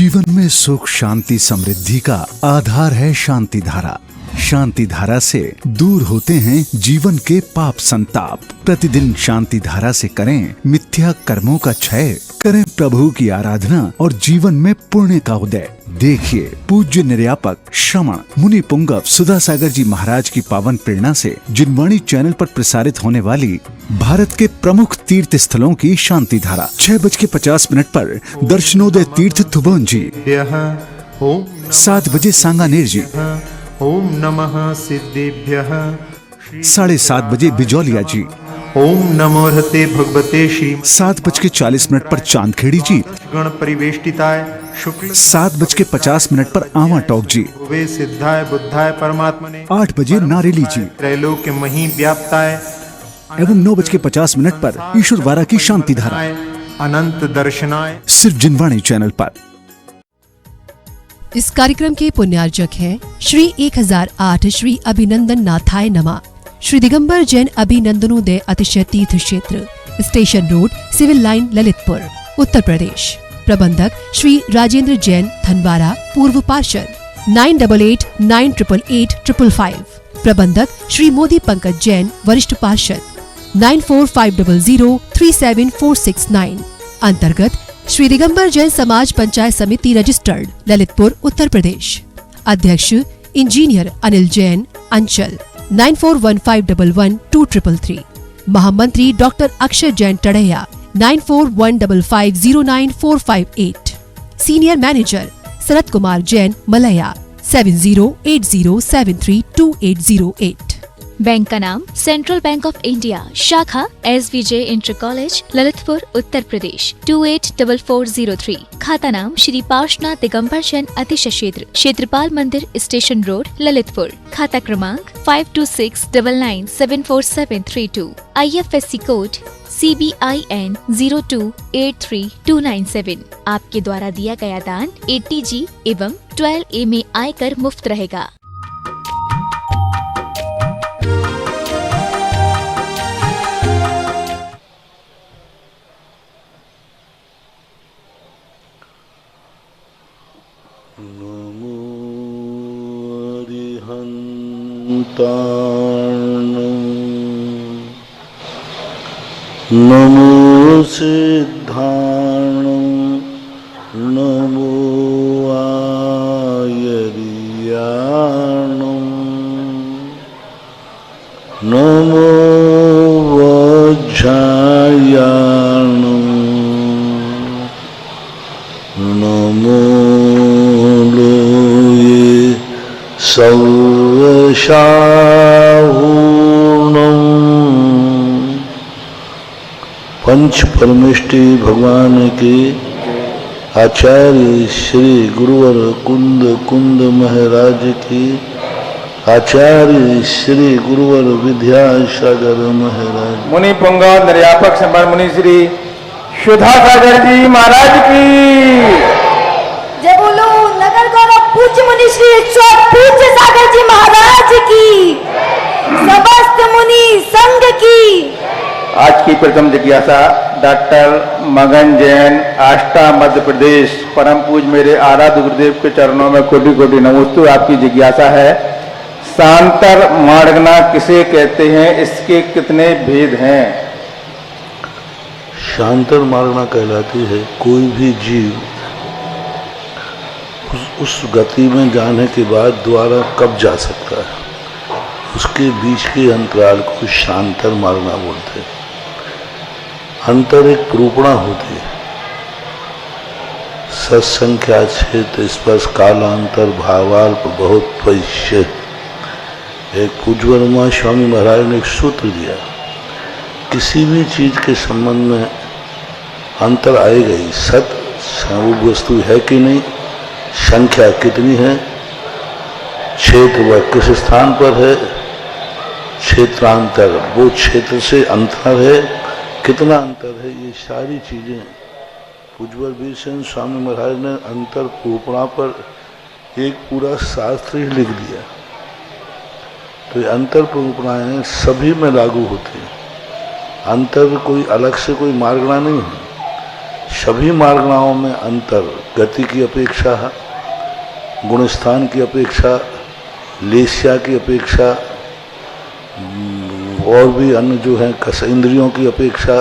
जीवन में सुख शांति समृद्धि का आधार है शांति धारा। शांति धारा से दूर होते हैं जीवन के पाप संताप। प्रतिदिन शांति धारा से करें मिथ्या कर्मों का क्षय, करें प्रभु की आराधना और जीवन में पुण्य का उदय। देखिए पूज्य निर्यापक श्रमण मुनि पुंगव सुधा सागर जी महाराज की पावन प्रेरणा से जिनवाणी चैनल पर प्रसारित होने वाली भारत के प्रमुख तीर्थ स्थलों की शांति धारा 6:50 पर दर्शनोदय तीर्थ थुबोन जी, 7 बजे सांगानेर जी, ओम नमः सिद्धेभ्यः, 7:30 बिजौलिया जी, ओम नमो हते भगवते श्री 7:40 पर चांदखेड़ी जी, गण परिवेष्टिताय शुक्ल 7:50 पर आवा टोक जी, वे सिद्धाय बुद्धाय परमात्मने 8 बजे नारेली जी, त्रैलोक्य मही व्याप्ताय एवं 9:50 पर ईश्वरवारा की शांति धारा अनंत दर्शनाय सिर्फ जिनवाणी चैनल पर। इस कार्यक्रम के पुण्यार्जक हैं श्री 1008 श्री अभिनंदन नाथाय नमः, श्री दिगंबर जैन अभिनंदनोदय अतिशय तीर्थ क्षेत्र, station road, civil line, Lalitpur, Uttar Pradesh. प्रबंधक श्री राजेंद्र जैन धनवारा, पूर्व पार्षद, 9889888555। प्रबंधक श्री मोदी पंकज जैन, वरिष्ठ पार्षद, 9450037469। अंतर्गत श्री दिगंबर जैन समाज पंचायत समिति रजिस्टर्ड, ललितपुर, उत्तर प्रदेश। अध्यक्ष इंजीनियर अनिल जैन, अंचल, 9415112333। महामंत्री doctor Akshay Jain Tadaiya, 9415509458। Senior manager Sharad Kumar Jain, Malaya, 7080732808। Bank का नाम सेंट्रल बैंक ऑफ इंडिया, शाखा SVJ inter college, Lalitpur, Uttar Pradesh, 284403। खाता नाम श्री पार्श्वनाथ दिगंबर जैन अतिशय क्षेत्र, क्षेत्रपाल मंदिर, स्टेशन रोड, ललितपुर। खाता क्रमांक 5269974732। IFSC code CBIN 0283297। आपके द्वारा दिया गया दान 80G एवं 12A में आयकर मुफ्त रहेगा। नमो सिद्धाणं, नमो आयर्याणं, नमो वज्रायाणं, नमो लोये सर्वशाहूर्णं। पंच परमेष्टि भगवान के आचार्य श्री गुरुवर कुंद महाराज की, आचार्य श्री गुरुवर विद्यासागर महाराज, मुनि पुंगव निर्यापक संबर मुनि श्री सुधा सागर जी महाराज की जय बोलो। नगर गौरव पूज्य मुनि श्री पूज्य सागर जी महाराज की, समस्त मुनि संघ की। आज की प्रथम जिज्ञासा डॉक्टर मगन जैन, आष्टा, मध्य प्रदेश। परम पूज मेरे आराध्य गुरुदेव के चरणों में कोटि कोटि नमोस्तु। आपकी जिज्ञासा है, शांतर मार्गना किसे कहते हैं, इसके कितने भेद हैं? शांतर मार्गना कहलाती है कोई भी जीव उस गति में जाने के बाद द्वारा कब जा सकता है, उसके बीच के अंतराल को शांतर मार्गना बोलते हैं। अंतर एक प्रूपणा होती है, सत्संख्या छेद स्पर्श कालांतर भावाल्प बहुत पैश्य। एक पूज्यवर्मा स्वामी महाराज ने एक सूत्र दिया, किसी भी चीज के संबंध में अंतर आएगा ही। सत वो वस्तु है कि नहीं, संख्या कितनी है, क्षेत्र वह किस स्थान पर है, क्षेत्रांतर वो क्षेत्र से अंतर है, कितना अंतर है, ये सारी चीजें पूज्यवर वीर सेन स्वामी महाराज ने अंतर प्रूपणा पर एक पूरा शास्त्र ही लिख दिया। तो ये अंतर प्रूपणाएं सभी में लागू होती है। अंतर कोई अलग से कोई मार्गना नहीं है। सभी मार्गनाओं में अंतर गति की अपेक्षा, गुणस्थान की अपेक्षा, लेस्या की अपेक्षा, और भी अन्य जो है इंद्रियों की अपेक्षा।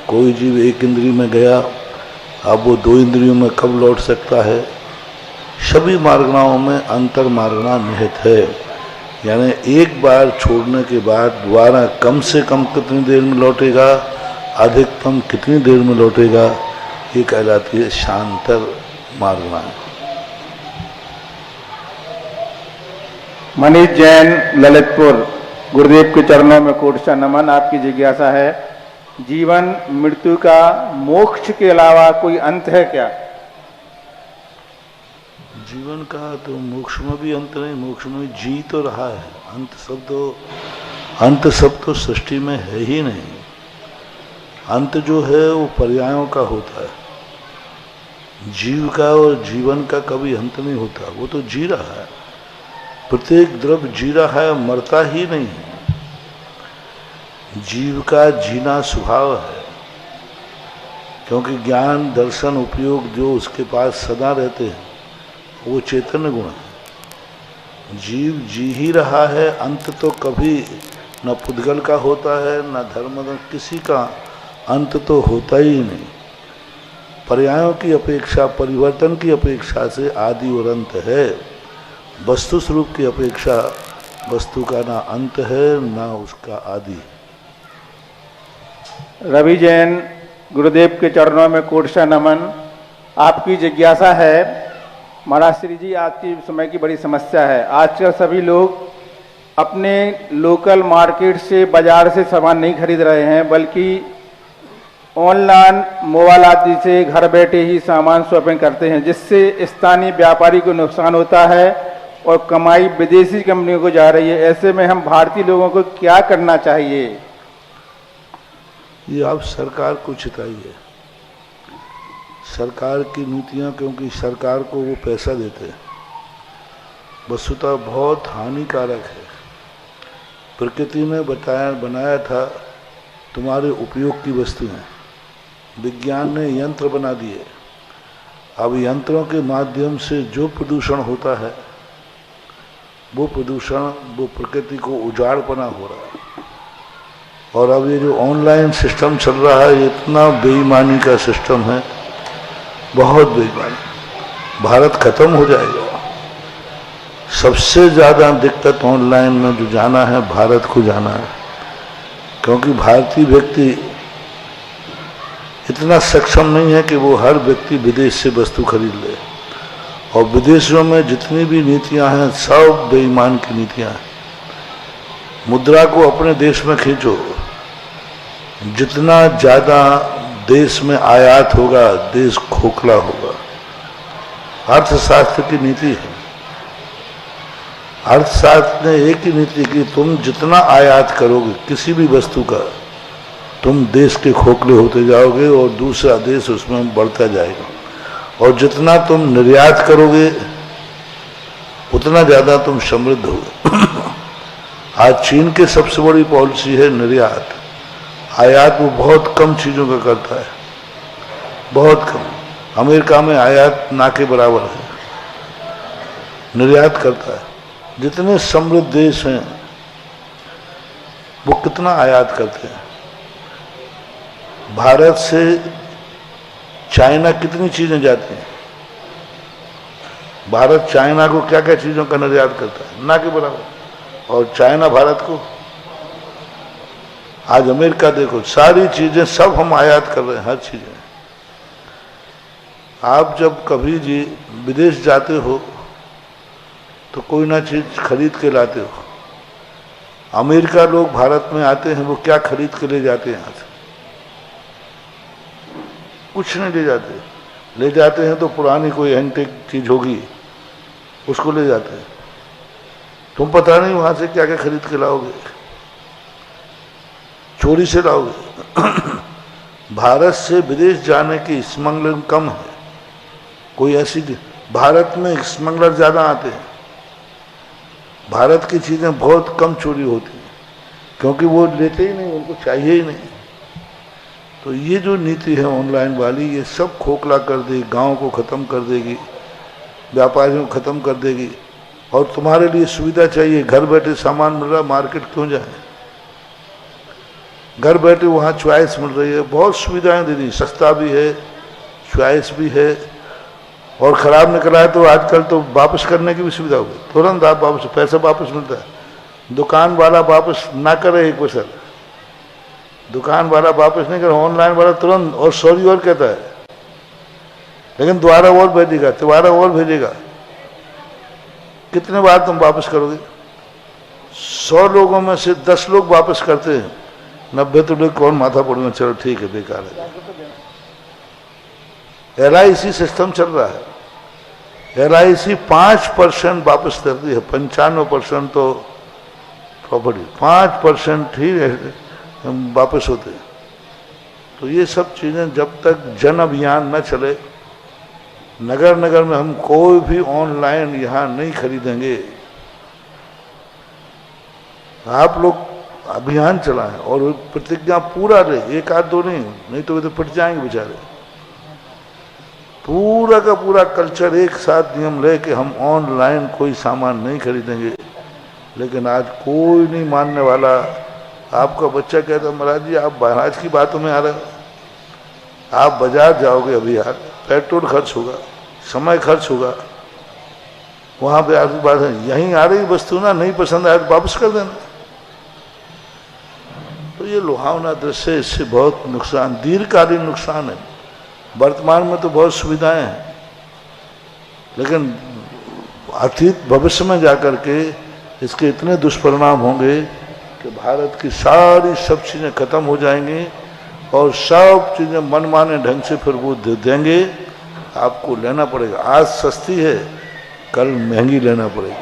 कोई जीव एक इंद्रिय में गया, अब वो 2 इंद्रियों में कब लौट सकता है। सभी मार्गनाओं में अंतर मार्गना निहित है, यानी एक बार छोड़ने के बाद दोबारा कम से कम कितनी देर में लौटेगा, अधिकतम कितनी देर में लौटेगा, ये कहलाती है शांतर मार्गना। मनीष जैन, ललितपुर। गुरुदेव के चरणों में कोटि नमन। आपकी जिज्ञासा है, जीवन मृत्यु का मोक्ष के अलावा कोई अंत है क्या? जीवन का तो मोक्ष में भी अंत नहीं, मोक्ष में जी तो रहा है, अंत सब तो सृष्टि में है ही नहीं। अंत जो है वो पर्यायों का होता है। जीव का और जीवन का कभी अंत नहीं होता, वो तो जी रहा है। प्रत्येक द्रव्य जी रहा है, मरता ही नहीं है। जीव का जीना स्वभाव है, क्योंकि ज्ञान दर्शन उपयोग जो उसके पास सदा रहते हैं वो चैतन्य गुण है। जीव जी ही रहा है, अंत तो कभी न पुद्गल का होता है न धर्म, किसी का अंत तो होता ही नहीं। पर्यायों की अपेक्षा, परिवर्तन की अपेक्षा से आदि और अंत है। वस्तु स्वरूप की अपेक्षा वस्तु का ना अंत है ना उसका आदि। रवि जैन, गुरुदेव के चरणों में कोटि नमन। आपकी जिज्ञासा है, महाराज श्री जी, आज की समय की बड़ी समस्या है। आजकल सभी लोग अपने लोकल मार्केट से, बाजार से सामान नहीं खरीद रहे हैं, बल्कि ऑनलाइन मोबाइल आदि से घर बैठे ही सामान शॉपिंग करते हैं, जिससे स्थानीय व्यापारी को नुकसान होता है और कमाई विदेशी कंपनियों को जा रही है। ऐसे में हम भारतीय लोगों को क्या करना चाहिए? ये आप सरकार को चिताइए, सरकार की नीतियां, क्योंकि सरकार को वो पैसा देते हैं, वस्तुतः बहुत हानिकारक है। प्रकृति ने बनाया था तुम्हारे उपयोग की वस्तुएं, विज्ञान ने यंत्र बना दिए। अब यंत्रों के माध्यम से जो प्रदूषण होता है वो प्रदूषण, वो प्रकृति को उजाड़पना हो रहा है। और अब ये जो ऑनलाइन सिस्टम चल रहा है, ये इतना बेईमानी का सिस्टम है, बहुत बेईमानी। भारत खत्म हो जाएगा। सबसे ज़्यादा दिक्कत ऑनलाइन में जो जाना है, भारत को जाना है, क्योंकि भारतीय व्यक्ति इतना सक्षम नहीं है कि वो हर व्यक्ति विदेश से वस्तु खरीद ले। और विदेशों में जितनी भी नीतियां हैं सब बेईमान की नीतियां हैं। मुद्रा को अपने देश में खींचो, जितना ज़्यादा देश में आयात होगा देश खोखला होगा। अर्थशास्त्र की नीति है, अर्थशास्त्र ने एक ही नीति की, तुम जितना आयात करोगे किसी भी वस्तु का, तुम देश के खोखले होते जाओगे और दूसरा देश उसमें बढ़ता जाएगा। और जितना तुम निर्यात करोगे उतना ज़्यादा तुम समृद्ध होगे। आज चीन की सबसे बड़ी पॉलिसी है निर्यात। आयात वो बहुत कम चीज़ों का करता है, बहुत कम। अमेरिका में आयात ना के बराबर है, निर्यात करता है। जितने समृद्ध देश हैं वो कितना आयात करते हैं। भारत से चाइना कितनी चीजें जाती हैं, भारत चाइना को क्या क्या चीजों का निर्यात करता है, ना के बराबर। और चाइना भारत को, आज अमेरिका देखो, सारी चीजें सब हम आयात कर रहे हैं, हर चीजें। आप जब कभी जी विदेश जाते हो तो कोई ना चीज खरीद के लाते हो। अमेरिका लोग भारत में आते हैं, वो क्या खरीद के ले जाते हैं यहाँ से? कुछ नहीं ले जाते। ले जाते हैं तो पुरानी कोई एंटीक चीज होगी उसको ले जाते हैं। तुम पता नहीं वहां से क्या क्या खरीद के लाओगे, चोरी से लाओगे। भारत से विदेश जाने की स्मगलिंग कम है, कोई ऐसी। भारत में स्मगलर ज्यादा आते हैं। भारत की चीजें बहुत कम चोरी होती हैं, क्योंकि वो लेते ही नहीं, उनको चाहिए ही नहीं। तो ये जो नीति है ऑनलाइन वाली, ये सब खोखला कर देगी, गांव को ख़त्म कर देगी, व्यापारियों को ख़त्म कर देगी। और तुम्हारे लिए सुविधा चाहिए, घर बैठे सामान मिल रहा, मार्केट क्यों जाए? घर बैठे वहाँ चॉइस मिल रही है, बहुत सुविधाएं दे दी, सस्ता भी है, चॉइस भी है। और ख़राब निकला है तो आजकल तो वापस करने की भी सुविधा हो गई, तुरंत आप वापस, पैसा वापस मिलता है। दुकान वाला वापस ना करे एक पैसा, दुकान वाला वापस नहीं करे, ऑनलाइन वाला तुरंत और सॉरी और कहता है, लेकिन दोबारा और भेजेगा, दोबारा और भेजेगा। कितने बार तुम वापस करोगे? 100 लोगों में से 10 लोग वापस करते हैं, 90 तो लोग कौन माथा पड़ेगा, चलो ठीक है बेकार है। LIC सिस्टम चल रहा है, LIC 5% वापस करती है, 95% तो प्रॉपर्टी, 5% ही वापस होते हैं। तो ये सब चीज़ें जब तक जन अभियान न चले, नगर नगर में हम कोई भी ऑनलाइन यहाँ नहीं खरीदेंगे। आप लोग अभियान चलाएं और प्रतिज्ञा पूरा ले, एक आध दो नहीं तो वे तो पिट जाएंगे बेचारे। पूरा का पूरा कल्चर एक साथ नियम ले कि हम ऑनलाइन कोई सामान नहीं खरीदेंगे। लेकिन आज कोई नहीं मानने वाला। आपका बच्चा कहता महाराज जी आप महाराज की बातों में आ रहे हो, आप बाजार जाओगे अभी यार, पेट्रोल खर्च होगा, समय खर्च होगा, वहाँ पे आपकी बात है, यहीं आ रही वस्तु ना नहीं पसंद आए तो वापस कर देना। तो ये लुभावना दृश्य, इससे बहुत नुकसान, दीर्घकालीन नुकसान है। वर्तमान में तो बहुत सुविधाएं हैं, लेकिन अतीत भविष्य में जाकर के इसके इतने दुष्परिणाम होंगे कि भारत की सारी सब चीज़ें खत्म हो जाएंगी और सब चीज़ें मनमाने ढंग से फिर वो दे देंगे। आपको लेना पड़ेगा, आज सस्ती है कल महंगी लेना पड़ेगी।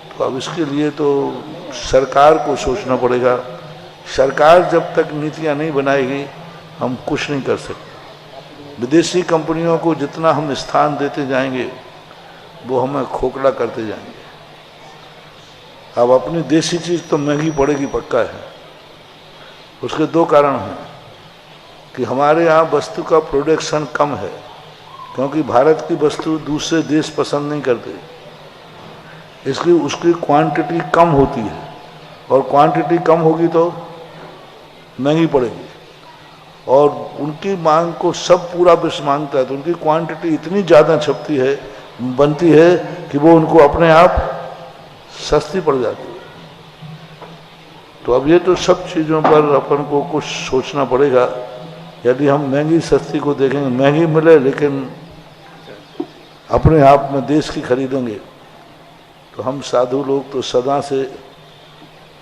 तो अब इसके लिए तो सरकार को सोचना पड़ेगा। सरकार जब तक नीतियां नहीं बनाएगी हम कुछ नहीं कर सकते। विदेशी कंपनियों को जितना हम स्थान देते जाएंगे वो हमें खोखला करते जाएंगे। अब अपनी देसी चीज़ तो महंगी पड़ेगी पक्का है। उसके दो कारण हैं कि हमारे यहाँ वस्तु का प्रोडक्शन कम है, क्योंकि भारत की वस्तु दूसरे देश पसंद नहीं करते, इसलिए उसकी क्वांटिटी कम होती है और क्वांटिटी कम होगी तो महंगी पड़ेगी। और उनकी मांग को सब पूरा विश्व मांगता है, तो उनकी क्वांटिटी इतनी ज़्यादा छपती है, बनती है कि वो उनको अपने आप सस्ती पड़ जाती है। तो अब ये तो सब चीज़ों पर अपन को कुछ सोचना पड़ेगा। यदि हम महंगी सस्ती को देखेंगे, महंगी मिले लेकिन अपने आप में देश की खरीदेंगे, तो हम साधु लोग तो सदा से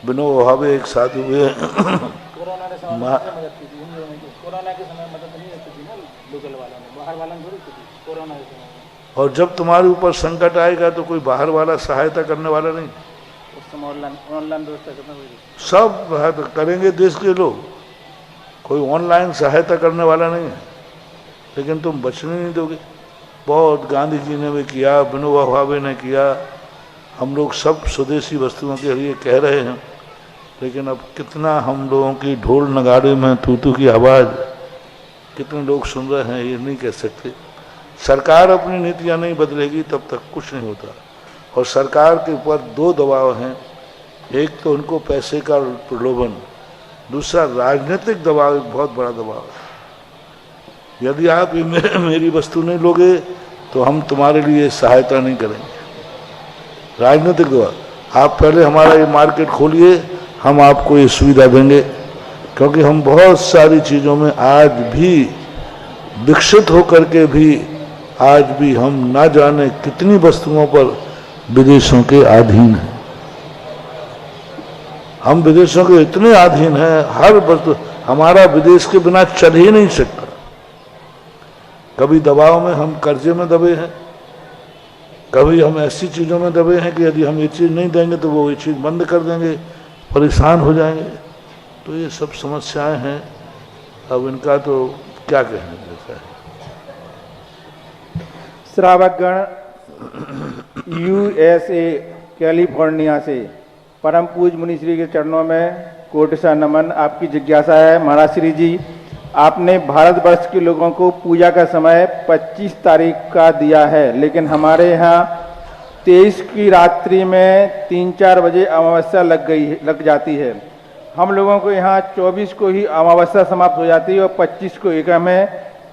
बिनो भावे एक साधु हुए। कोरोना के समय मदद नहीं रखी थी ना लोकल वालों ने, बाहर वालों ने थोड़ी की थी कोरोना के समय में। और जब तुम्हारे ऊपर संकट आएगा तो कोई बाहर वाला सहायता करने वाला नहीं, उस समय ऑनलाइन व्यवस्था करना पड़ेगी, सब सहायता करेंगे देश के लोग, कोई ऑनलाइन सहायता करने वाला नहीं है। लेकिन तुम बचने नहीं दोगे। बहुत गांधी जी ने भी किया, विनोबा भावे ने किया, हम लोग सब स्वदेशी वस्तुओं के लिए कह रहे हैं, लेकिन अब कितना हम लोगों की ढोल नगाड़े में तू की आवाज़ कितने लोग सुन रहे हैं ये नहीं कह सकते। सरकार अपनी नीतियाँ नहीं बदलेगी तब तक कुछ नहीं होता। और सरकार के ऊपर दो दबाव हैं, एक तो उनको पैसे का प्रलोभन, दूसरा राजनीतिक दबाव, एक बहुत बड़ा दबाव है। यदि आप मेरी वस्तु नहीं लोगे तो हम तुम्हारे लिए सहायता नहीं करेंगे। राजनीतिक दबाव, आप पहले हमारा ये मार्केट खोलिए, हम आपको ये सुविधा देंगे। क्योंकि हम बहुत सारी चीज़ों में आज भी विकसित होकर के भी आज भी हम ना जाने कितनी वस्तुओं पर विदेशों के अधीन हैं। हम विदेशों के इतने अधीन हैं, हर वस्तु हमारा विदेश के बिना चल ही नहीं सकता। कभी दबाव में हम कर्जे में दबे हैं, कभी हम ऐसी चीज़ों में दबे हैं कि यदि हम ये चीज़ नहीं देंगे तो वो ये चीज़ बंद कर देंगे, परेशान हो जाएंगे। तो ये सब समस्याएं हैं। अब इनका तो क्या कहने जैसा है। श्रावकगण USA कैलिफोर्निया से परम पूज मुनिश्री के चरणों में कोटि नमन। आपकी जिज्ञासा है महाराज श्री जी, आपने भारतवर्ष के लोगों को पूजा का समय 25 तारीख का दिया है, लेकिन हमारे यहाँ 23 की रात्रि में 3-4 बजे अमावस्या लग जाती है। हम लोगों को यहाँ 24 को ही अमावस्या समाप्त हो जाती है और 25 को एकम है।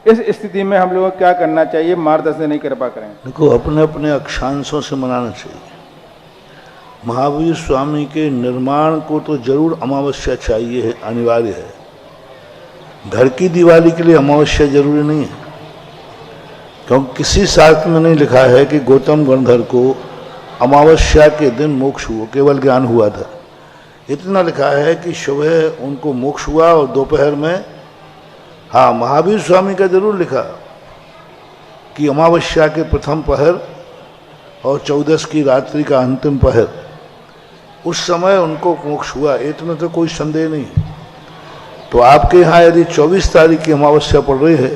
इस स्थिति में हम लोगों को क्या करना चाहिए, मार्गदर्शन नहीं कृपा करें। देखो, अपने अपने अक्षांशों से मनाना चाहिए। महावीर स्वामी के निर्माण को तो जरूर अमावस्या चाहिए है, अनिवार्य है। घर की दिवाली के लिए अमावस्या जरूरी नहीं है, क्योंकि किसी शास्त्र में नहीं लिखा है कि गौतम गणधर को अमावस्या के दिन मोक्ष हुआ, केवल ज्ञान हुआ था। इतना लिखा है कि सुबह उनको मोक्ष हुआ और दोपहर में, हाँ, महावीर स्वामी का जरूर लिखा कि अमावस्या के प्रथम पहर और 14 की रात्रि का अंतिम पहर, उस समय उनको मोक्ष हुआ। इतना तो कोई संदेह नहीं। तो आपके यहाँ यदि 24 तारीख की अमावस्या पड़ रही है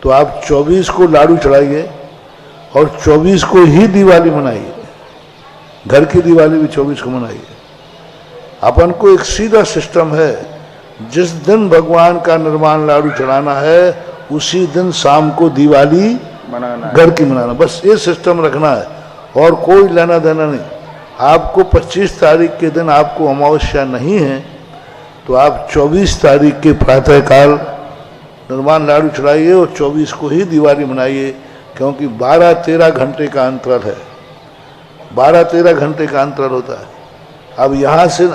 तो आप 24 को लाडू चढ़ाइए और 24 को ही दिवाली मनाइए। घर की दिवाली भी 24 को मनाइए। अपन को एक सीधा सिस्टम है, जिस दिन भगवान का निर्माण लाडू चढ़ाना है उसी दिन शाम को दिवाली मनाना, घर की मनाना, बस ये सिस्टम रखना है और कोई लेना देना नहीं। आपको 25 तारीख के दिन आपको अमावस्या नहीं है तो आप 24 तारीख के प्रातःकाल निर्माण लाडू चढ़ाइए और 24 को ही दिवाली मनाइए, क्योंकि 12-13 घंटे का अंतराल है। 12-13 घंटे का अंतराल होता है। अब यहाँ से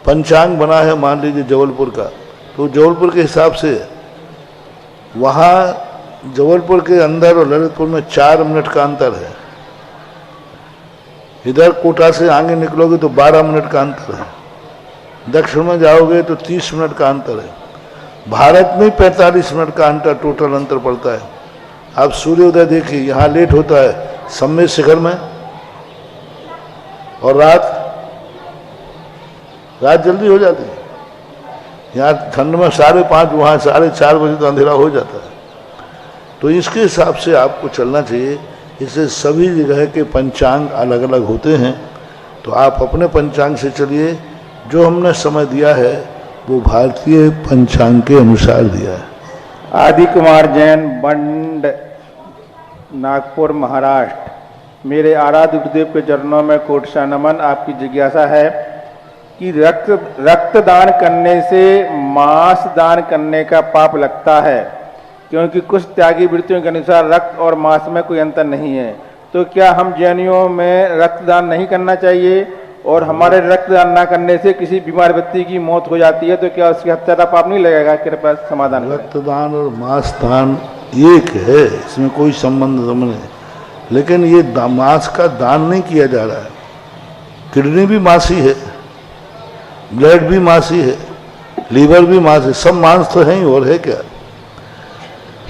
पंचांग बना है, मान लीजिए जबलपुर का, तो जबलपुर के हिसाब से वहाँ जबलपुर के अंदर और ललितपुर में 4 मिनट का अंतर है। इधर कोटा से आगे निकलोगे तो 12 मिनट का अंतर है। दक्षिण में जाओगे तो 30 मिनट का अंतर है। भारत में 45 मिनट का अंतर टोटल अंतर पड़ता है। आप सूर्योदय देखिए, यहाँ लेट होता है सम्मेद शिखर में, और रात जल्दी हो जाती है। यहाँ ठंड में 5:30, वहाँ 4:30 बजे तो अंधेरा हो जाता है। तो इसके हिसाब से आपको चलना चाहिए। इससे सभी जगह के पंचांग अलग अलग होते हैं, तो आप अपने पंचांग से चलिए। जो हमने समय दिया है वो भारतीय पंचांग के अनुसार दिया है। आदि कुमार जैन, बंड, नागपुर, महाराष्ट्र। मेरे आराध्य गुरुदेव के चरणों में कोटि नमन। आपकी जिज्ञासा है कि रक्तदान करने से मांस दान करने का पाप लगता है, क्योंकि कुछ त्यागी वृत्तियों के अनुसार रक्त और मांस में कोई अंतर नहीं है। तो क्या हम जैनियों में रक्तदान नहीं करना चाहिए? और हमारे रक्तदान न करने से किसी बीमार व्यक्ति की मौत हो जाती है, तो क्या उसकी हत्या का पाप नहीं लगेगा? कृपया समाधान। रक्तदान और मांस दान एक है, इसमें कोई संबंध नहीं। लेकिन ये मांस का दान नहीं किया जा रहा है। किडनी भी मांस ही है, ब्लड भी मांस ही है, लीवर भी मांस है, सब मांस तो है ही, और है क्या?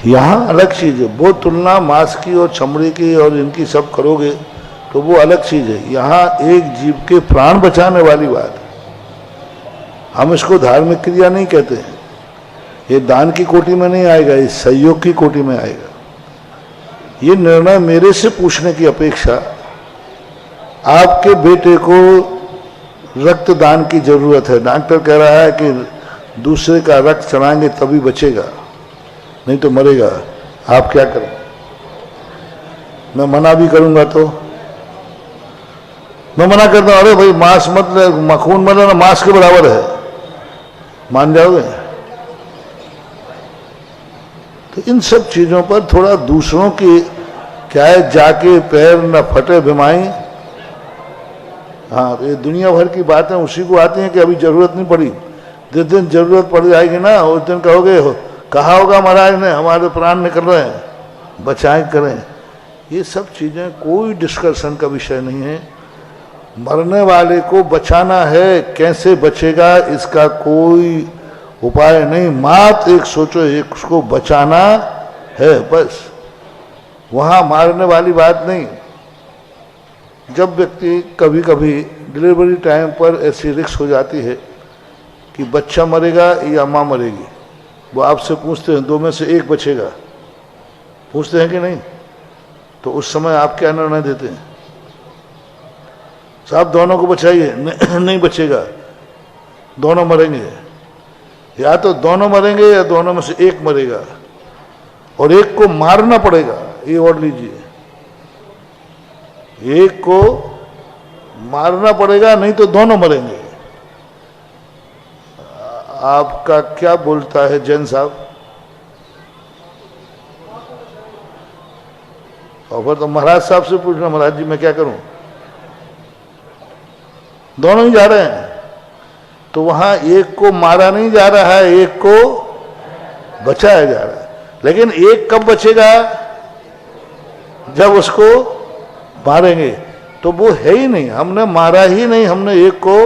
यहाँ अलग चीज है। वो तुलना मांस की और चमड़ी की और इनकी सब करोगे तो वो अलग चीज है। यहाँ एक जीव के प्राण बचाने वाली बात है। हम इसको धार्मिक क्रिया नहीं कहते हैं। ये दान की कोटि में नहीं आएगा, ये सहयोग की कोटि में आएगा। ये निर्णय मेरे से पूछने की अपेक्षा आपके बेटे को रक्तदान की जरूरत है। डॉक्टर कह रहा है कि दूसरे का रक्त चढ़ाएंगे तभी बचेगा, नहीं तो मरेगा। आप क्या करें? मैं मना भी करूंगा तो मैं मना करता हूं, अरे भाई मांस मत ले, मखून मत लेना, मांस के बराबर है, मान जाओगे? तो इन सब चीजों पर थोड़ा दूसरों की क्या है, जाके पैर न फटे भिमाई। हाँ, ये दुनिया भर की बातें उसी को आती हैं कि अभी जरूरत नहीं पड़ी। जिस दिन जरूरत पड़ जाएगी ना, उस दिन कहोगे कहा होगा महाराज ने हमारे प्राण निकल रहे हैं, बचाएं करें। ये सब चीजें कोई डिस्कशन का विषय नहीं है। मरने वाले को बचाना है, कैसे बचेगा इसका कोई उपाय नहीं। मात्र एक सोचो, एक उसको बचाना है, बस। वहाँ मारने वाली बात नहीं। जब व्यक्ति कभी कभी डिलीवरी टाइम पर ऐसी रिस्क हो जाती है कि बच्चा मरेगा या माँ मरेगी, वो आपसे पूछते हैं दो में से एक बचेगा, पूछते हैं कि नहीं? तो उस समय आप क्या निर्णय देते हैं? साहब दोनों को बचाइए। नहीं बचेगा। दोनों मरेंगे, या तो दोनों मरेंगे या दोनों में से एक मरेगा, और एक को मारना पड़ेगा। ये और लीजिए, एक को मारना पड़ेगा, नहीं तो दोनों मरेंगे। आपका क्या बोलता है जैन साहब? और फिर तो महाराज साहब से पूछना, महाराज जी मैं क्या करूं? दोनों ही जा रहे हैं, तो वहां एक को मारा नहीं जा रहा है, एक को बचाया जा रहा है। लेकिन एक कब बचेगा? जब उसको मारेंगे। तो वो है ही नहीं, हमने मारा ही नहीं, हमने एक को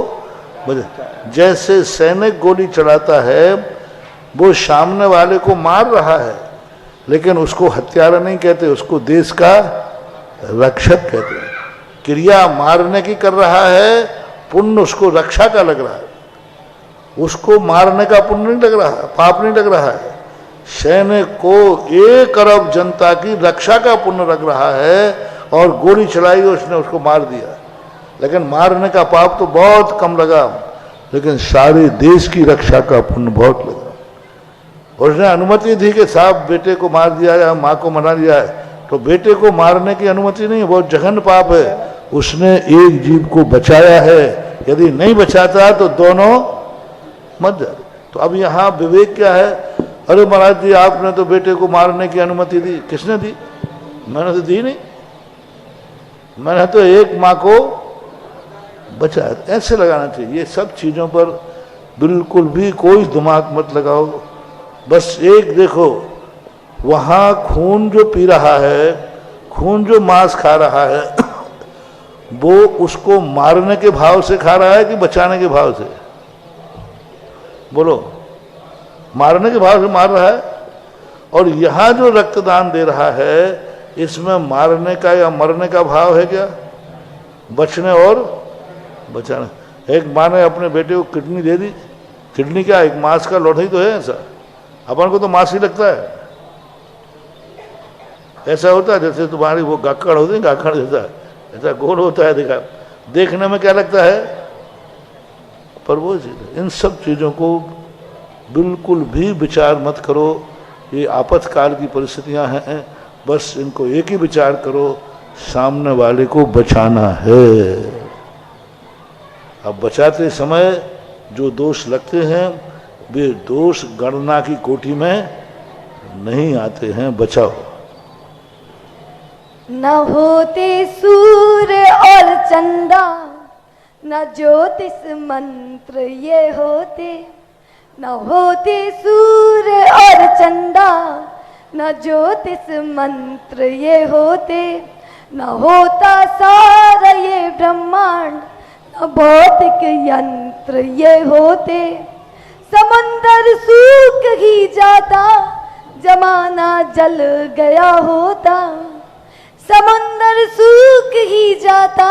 बचा। जैसे सैनिक गोली चलाता है, वो सामने वाले को मार रहा है, लेकिन उसको हत्यारा नहीं कहते, उसको देश का रक्षक कहते हैं। क्रिया मारने की कर रहा है, पुण्य उसको रक्षा का लग रहा है, उसको मारने का पुण्य नहीं लग रहा है, पाप नहीं लग रहा है। सैनिक को 1 अरब जनता की रक्षा का पुण्य लग रहा है, और गोली चलाई उसने, उसको मार दिया। लेकिन मारने का पाप तो बहुत कम लगा, लेकिन सारे देश की रक्षा का पुण्य बहुत लगा। उसने अनुमति दी कि साहब बेटे को मार दिया या माँ को मना दिया है, तो बेटे को मारने की अनुमति नहीं, बहुत जघन्य पाप है। उसने एक जीव को बचाया है, यदि नहीं बचाता तो दोनों मर जाते। तो अब यहाँ विवेक क्या है? अरे महाराज जी आपने तो बेटे को मारने की अनुमति दी। किसने दी? मैंने तो दी नहीं, मैंने तो एक माँ को बचाया। ऐसे लगाना चाहिए। ये सब चीज़ों पर बिल्कुल भी कोई दिमाग मत लगाओ। बस एक देखो, वहाँ खून जो पी रहा है, खून जो मांस खा रहा है, वो उसको मारने के भाव से खा रहा है कि बचाने के भाव से? बोलो। मारने के भाव से मार रहा है। और यहाँ जो रक्तदान दे रहा है, इसमें मारने का या मरने का भाव है क्या? बचने और बचाने। एक माँ ने अपने बेटे को किडनी दे दी। किडनी क्या, एक मांस का लोटा ही तो है। ऐसा अपन को तो मांस ही लगता है। ऐसा होता है जैसे तुम्हारी वो गाकड़ होती है, गाकड़ जैसा ऐसा गोल होता है, देखा देखने में क्या लगता है, पर वो इन सब चीज़ों को बिल्कुल भी विचार मत करो। ये आपातकाल की परिस्थितियां हैं, बस इनको एक ही विचार करो, सामने वाले को बचाना है। अब बचाते समय जो दोष लगते हैं, वे दोष गणना की कोटि में नहीं आते हैं। बचाओ। न होते सूर्य और चंदा, न ज्योतिष मंत्र ये होते। न होते सूर्य और चंदा, न ज्योतिष मंत्र ये होते। न होता सारा ये ब्रह्मांड, न भौतिक यंत्र ये होते। समंदर सूख ही जाता, जमाना जल गया होता। समंदर सूख ही जाता,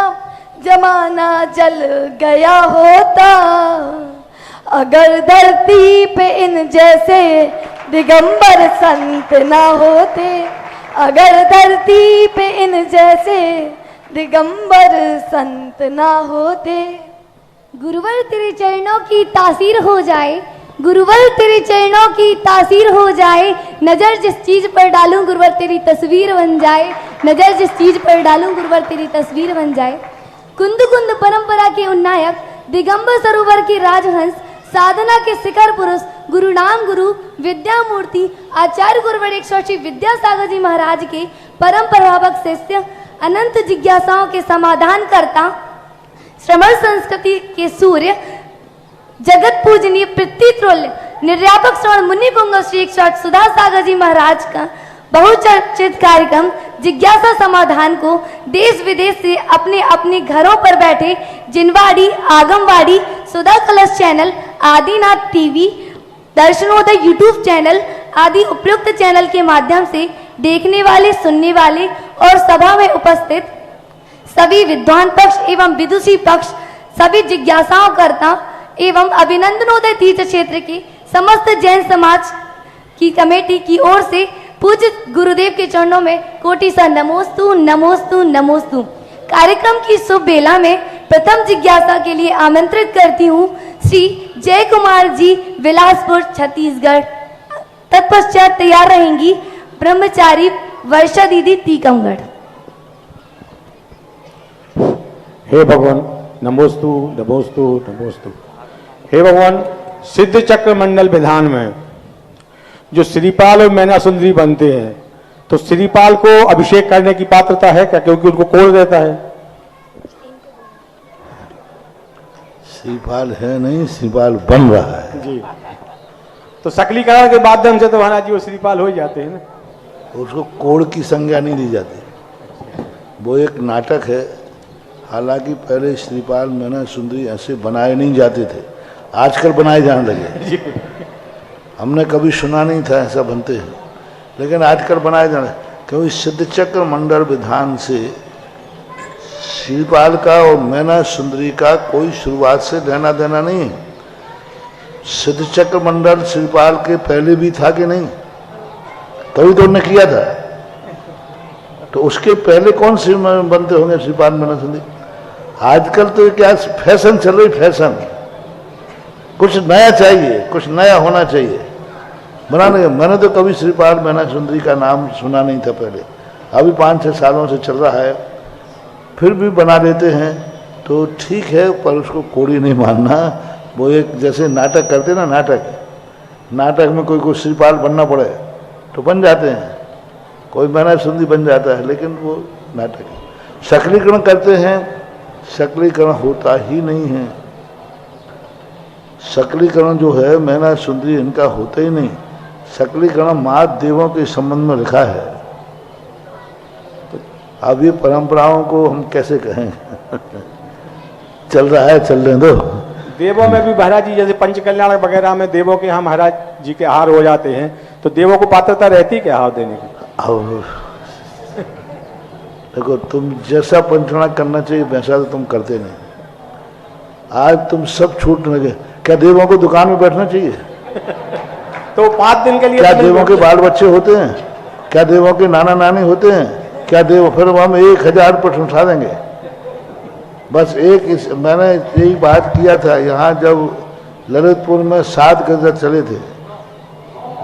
जमाना जल गया होता। अगर धरती पे इन जैसे दिगंबर संत ना होते, अगर धरती पे इन जैसे दिगंबर संत ना होते। गुरुवर तेरे चरणों की तासीर हो जाए, गुरुवर तेरे चरणों की तासीर हो जाए। नजर जिस चीज पर डालूं गुरुवर तेरी तस्वीर बन जाए। नजर जिस चीज पर डालूं गुरुवर तेरी तस्वीर बन जाए। कुंद कुंद परंपरा के उन्नायक, दिगंबर सरोवर के राजहंस, साधना के शिखर पुरुष, गुरु नाम गुरु विद्या मूर्ति आचार्य गुरुवर 108 विद्यासागर जी महाराज के परम प्रभावक शिष्य, अनंत जिज्ञासाओं के समाधान करता, श्रमण संस्कृति के सूर्य, जगत पूजनीय पितृतुल्य निर्यापक श्रवण मुनि पुंगव श्री 108 सुधा सागर जी महाराज का बहुचर्चित कार्यक्रम जिज्ञासा समाधान को देश विदेश से अपने अपने घरों पर बैठे जिनवाड़ी, Agamwadi, Sudha Kalash channel, Adinath TV, Darshanoday YouTube channel आदि उपयुक्त चैनल के माध्यम से देखने वाले, सुनने वाले और सभा में उपस्थित सभी विद्वान पक्ष एवं विदुषी पक्ष, सभी जिज्ञासाओं करता एवं अभिनंदनोदय तीर्थ क्षेत्र के समस्त जैन समाज की कमेटी की ओर से पूज्य गुरुदेव के चरणों में कोटि सा नमोस्तु नमोस्तु नमोस्तु। कार्यक्रम की शुभ बेला में प्रथम जिज्ञासा के लिए आमंत्रित करती हूँ श्री जय कुमार जी, बिलासपुर, छत्तीसगढ़। तत्पश्चात तैयार रहेंगी ब्रह्मचारी वर्षा दीदी, टीकमगढ़। हे भगवान, नमोस्तु नमोस्तु नमोस्तु। हे भगवान, सिद्ध चक्र मंडल विधान में जो श्रीपाल और मैना सुंदरी बनते हैं, तो श्रीपाल को अभिषेक करने की पात्रता है क्या, क्योंकि उनको कोल देता है? श्रीपाल है नहीं, श्रीपाल बन रहा है जी। तो सकलीकरण के माध्यम से तो महाराज जी वो श्रीपाल हो ही जाते हैं ना। उसको कोड़ की संज्ञा नहीं दी जाती, वो एक नाटक है। हालांकि पहले श्रीपाल मैना सुंदरी ऐसे बनाए नहीं जाते थे, आजकल बनाए जाने लगे। हमने कभी सुना नहीं था ऐसा बनते हैं, लेकिन आजकल बनाए जाने, क्योंकि सिद्ध चक्र मंडल विधान से श्रीपाल का और मैना सुंदरी का कोई शुरुआत से लेना देना नहीं है। सिद्ध चक्र मंडल श्रीपाल के पहले भी था कि नहीं, तभी तो उन्होंने किया था। तो उसके पहले कौन से बनते होंगे श्रीपाल मैना सुंदरी? आजकल तो क्या फैशन चल रही, फैशन, कुछ नया चाहिए, कुछ नया होना चाहिए बनाने। मैंने तो कभी श्रीपाल मैना सुंदरी का नाम सुना नहीं था पहले, अभी 5-6 सालों से चल रहा है, फिर भी बना लेते हैं तो ठीक है, पर उसको कोड़ी नहीं मानना। वो एक जैसे नाटक करते ना, नाटक में कोई श्रीपाल बनना पड़े तो बन जाते हैं, कोई मैना सुंदरी बन जाता है, लेकिन वो नाटक है। सकलीकरण करते हैं, सकलीकरण होता ही नहीं है। सकलीकरण जो है मैना सुंदरी इनका होता ही नहीं। सकलीकरण मात देवों के संबंध में लिखा है। अब ये परंपराओं को हम कैसे कहें? चल रहा है, चलने दो। देवों में भी महाराज जी जैसे पंचकल्याण वगैरह में देवों के यहाँ महाराज जी के आहार हो जाते हैं, तो देवों को पात्रता रहती क्या आहार देने की? अब देखो, तुम जैसा पंचकल्याण करना चाहिए वैसा तो तुम करते नहीं। आज तुम सब छूट लगे। क्या देवों को दुकान में बैठना चाहिए? तो 5 दिन के लिए क्या देवों के बाल बच्चे होते हैं? क्या देवों के नाना नानी होते हैं? क्या देव फिर हम 1000 पर उठा देंगे? बस मैंने यही बात किया था यहाँ, जब ललितपुर में 7 गजर चले थे,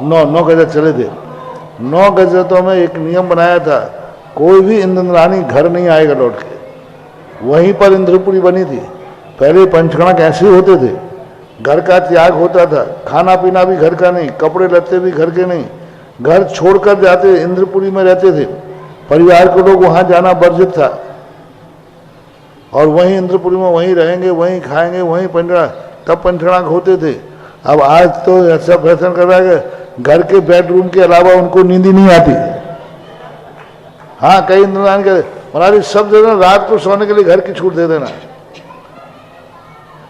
9 गजर चले थे। 9 गजरों में एक नियम बनाया था, कोई भी इंद्राणी घर नहीं आएगा लौट के। वहीं पर इंद्रपुरी बनी थी। पहले पंचकणक ऐसे होते थे, घर का त्याग होता था, खाना पीना भी घर का नहीं, कपड़े लत्ते भी घर के नहीं, घर छोड़कर जाते, इंद्रपुरी में रहते थे। परिवार के लोग वहाँ जाना वर्जित था, और वहीं इंद्रपुरी में वहीं रहेंगे, वहीं खाएंगे, वहीं पंचकणक, तब पंचकणक होते थे। अब आज तो ऐसा फैशन कर रहा है कि घर के बेडरूम के अलावा उनको नींद ही नहीं आती। हाँ, कई इंद्राणी के महाराज सब दे देना, रात को सोने के लिए घर की छूट दे देना।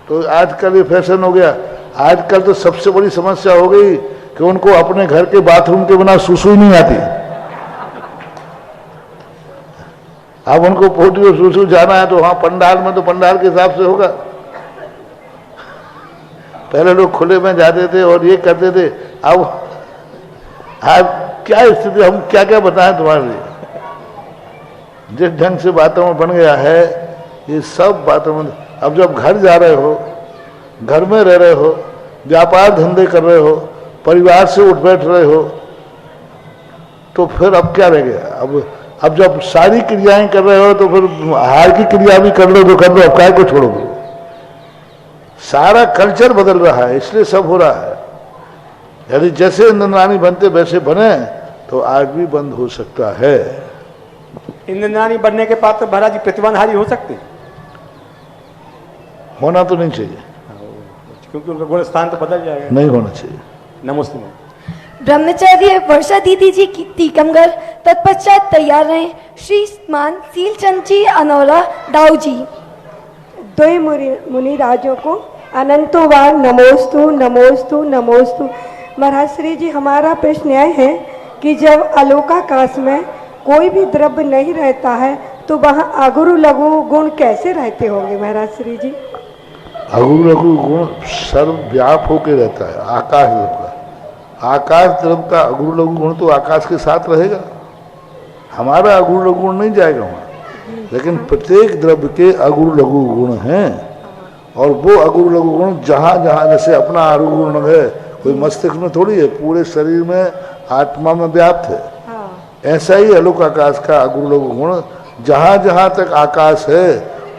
तो आजकल ये फैशन हो गया। आजकल तो सबसे बड़ी समस्या हो गई कि उनको अपने घर के बाथरूम के बिना सुसु ही नहीं आती। अब उनको पोटी और सुसु जाना है तो वहां पंडाल में, तो पंडाल के हिसाब से होगा। पहले लोग खुले में जाते थे और ये करते थे। अब क्या स्थिति, हम क्या क्या बताएं तुम्हारे लिए? जिस ढंग से वातावरण बन गया है, ये सब बातों में। अब जब घर जा रहे हो, घर में रह रहे हो, व्यापार धंधे कर रहे हो, परिवार से उठ बैठ रहे हो, तो फिर अब क्या रह गया? अब जब सारी क्रियाएं कर रहे हो तो फिर आहार की क्रिया भी कर लो तो कर लो, अब काय को छोड़ोगे? सारा कल्चर बदल रहा है, इसलिए सब हो रहा है। यदि जैसे इंद्राणी बनते वैसे बने तो आज भी बंद हो सकता है। इंद्राणी बनने के पात्र महाराज जी प्रतिबंधारी हो सकते? होना तो नहीं चाहिए, क्योंकि उनका गुण स्थान तो बदल जाएगा। नहीं होना चाहिए। नमस्ते। ब्रह्मचार्य वर्षा दीदी जी की टीकमगढ़। तत्पश्चात तैयार रहे श्रीमान सीलचंद जी, अनौरा, दाऊ जी। द्वय मुनि राजों को अनंतो बार नमोस्तु नमोस्तु नमोस्तु। महाराज श्री जी, हमारा प्रश्न यह है कि जब अलोकाकाश में कोई भी द्रव्य नहीं रहता है तो वहाँ अगुरु लघु गुण कैसे रहते होंगे महाराज श्री जी? अगुरु लघु गुण सर्वव्याप होके रहता है। आकाश द्रव का, आकाश द्रव का अगुरु लघु गुण तो आकाश के साथ रहेगा। हमारा अगुरु लघु गुण नहीं जाएगा वहाँ, लेकिन प्रत्येक द्रव्य के अगुरु लघु गुण हैं। और वो अगुरु लघु गुण जहाँ जहाँ, जैसे अपना अगुरु गुण है कोई मस्तिष्क में थोड़ी है, पूरे शरीर में आत्मा में व्याप्त है। ऐसा ही आलोक आकाश का अगुरु लघु गुण जहाँ जहाँ तक आकाश है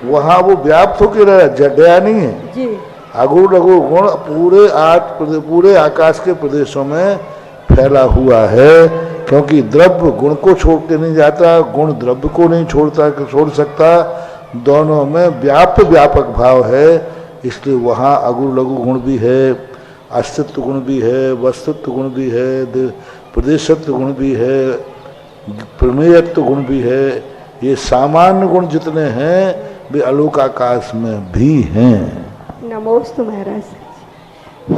वहाँ वो व्याप्त होकर रहा, गया नहीं है जी। अगुरु लघु गुण पूरे आकाश के प्रदेशों में फैला हुआ है, क्योंकि द्रव्य गुण को छोड़ के नहीं जाता, गुण द्रव्य को नहीं छोड़ सकता, दोनों में व्यापक भाव है। इसलिए वहाँ अगुरु लघु गुण भी है, अस्तित्व गुण भी है, वस्तुत्व गुण भी है, प्रदेशत्व गुण भी है, प्रमेयत्व गुण भी है। ये सामान्य गुण जितने हैं वे आलोक आकाश में भी हैं। नमोस्तु महाराज।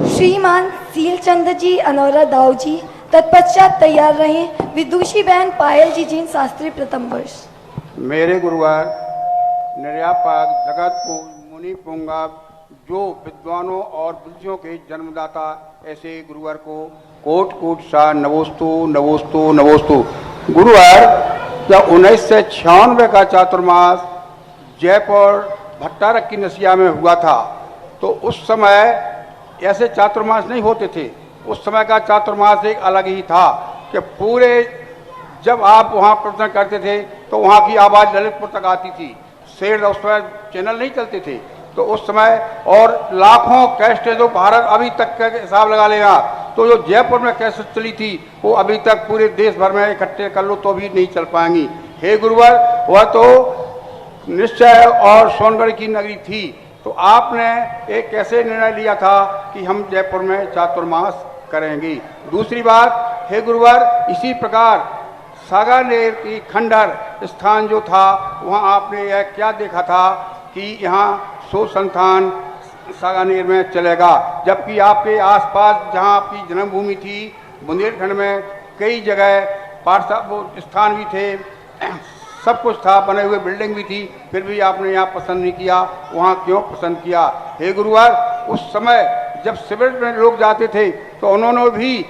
श्रीमान सीलचंद जी, अनौरा दाऊ जी तत्पश्चात तैयार रहे विदुषी बहन पायल जी, जैन शास्त्री प्रथम वर्ष। मेरे गुरुवार निर्यापाक जगत मुनि पुंगा, जो विद्वानों और बुद्धियों के जन्मदाता, ऐसे गुरुवार को कोट कोट सा नमोस्तु नमोस्तु नमोस्तु। गुरुवार जब 1996 का चातुर्मास जयपुर भट्टारक की नसिया में हुआ था, तो उस समय ऐसे चातुर्मास नहीं होते थे। उस समय का चातुर्मास एक अलग ही था कि पूरे जब आप वहाँ प्रवचन करते थे तो वहाँ की आवाज़ ललितपुर तक आती थी। शेर उस समय चैनल नहीं चलते थे, तो उस समय और लाखों कैसेटें जो भारत अभी तक का हिसाब लगा लेगा, तो जो जयपुर में कैसेट चली थी वो अभी तक पूरे देश भर में इकट्ठे कर लो तो भी नहीं चल पाएंगी। हे गुरुवर, वह तो निश्चय और सोनगढ़ की नगरी थी, तो आपने एक कैसे निर्णय लिया था कि हम जयपुर में चातुर्मास करेंगे। दूसरी बात, हे गुरुवर, इसी प्रकार सागानेर की खंडहर स्थान जो था, वहाँ आपने यह क्या देखा था कि यहाँ शोध संस्थान सागानेर में चलेगा, जबकि आपके आसपास जहाँ आपकी जन्मभूमि थी बुंदेलखंड में कई जगह पाठशाला स्थान भी थे, सब कुछ था, बने हुए बिल्डिंग भी थी, फिर भी आपने यहाँ पसंद नहीं किया। वहाँ क्यों पसंद किया? हे गुरुवार, उस समय जब शिविर में लोग जाते थे तो उन्होंने भी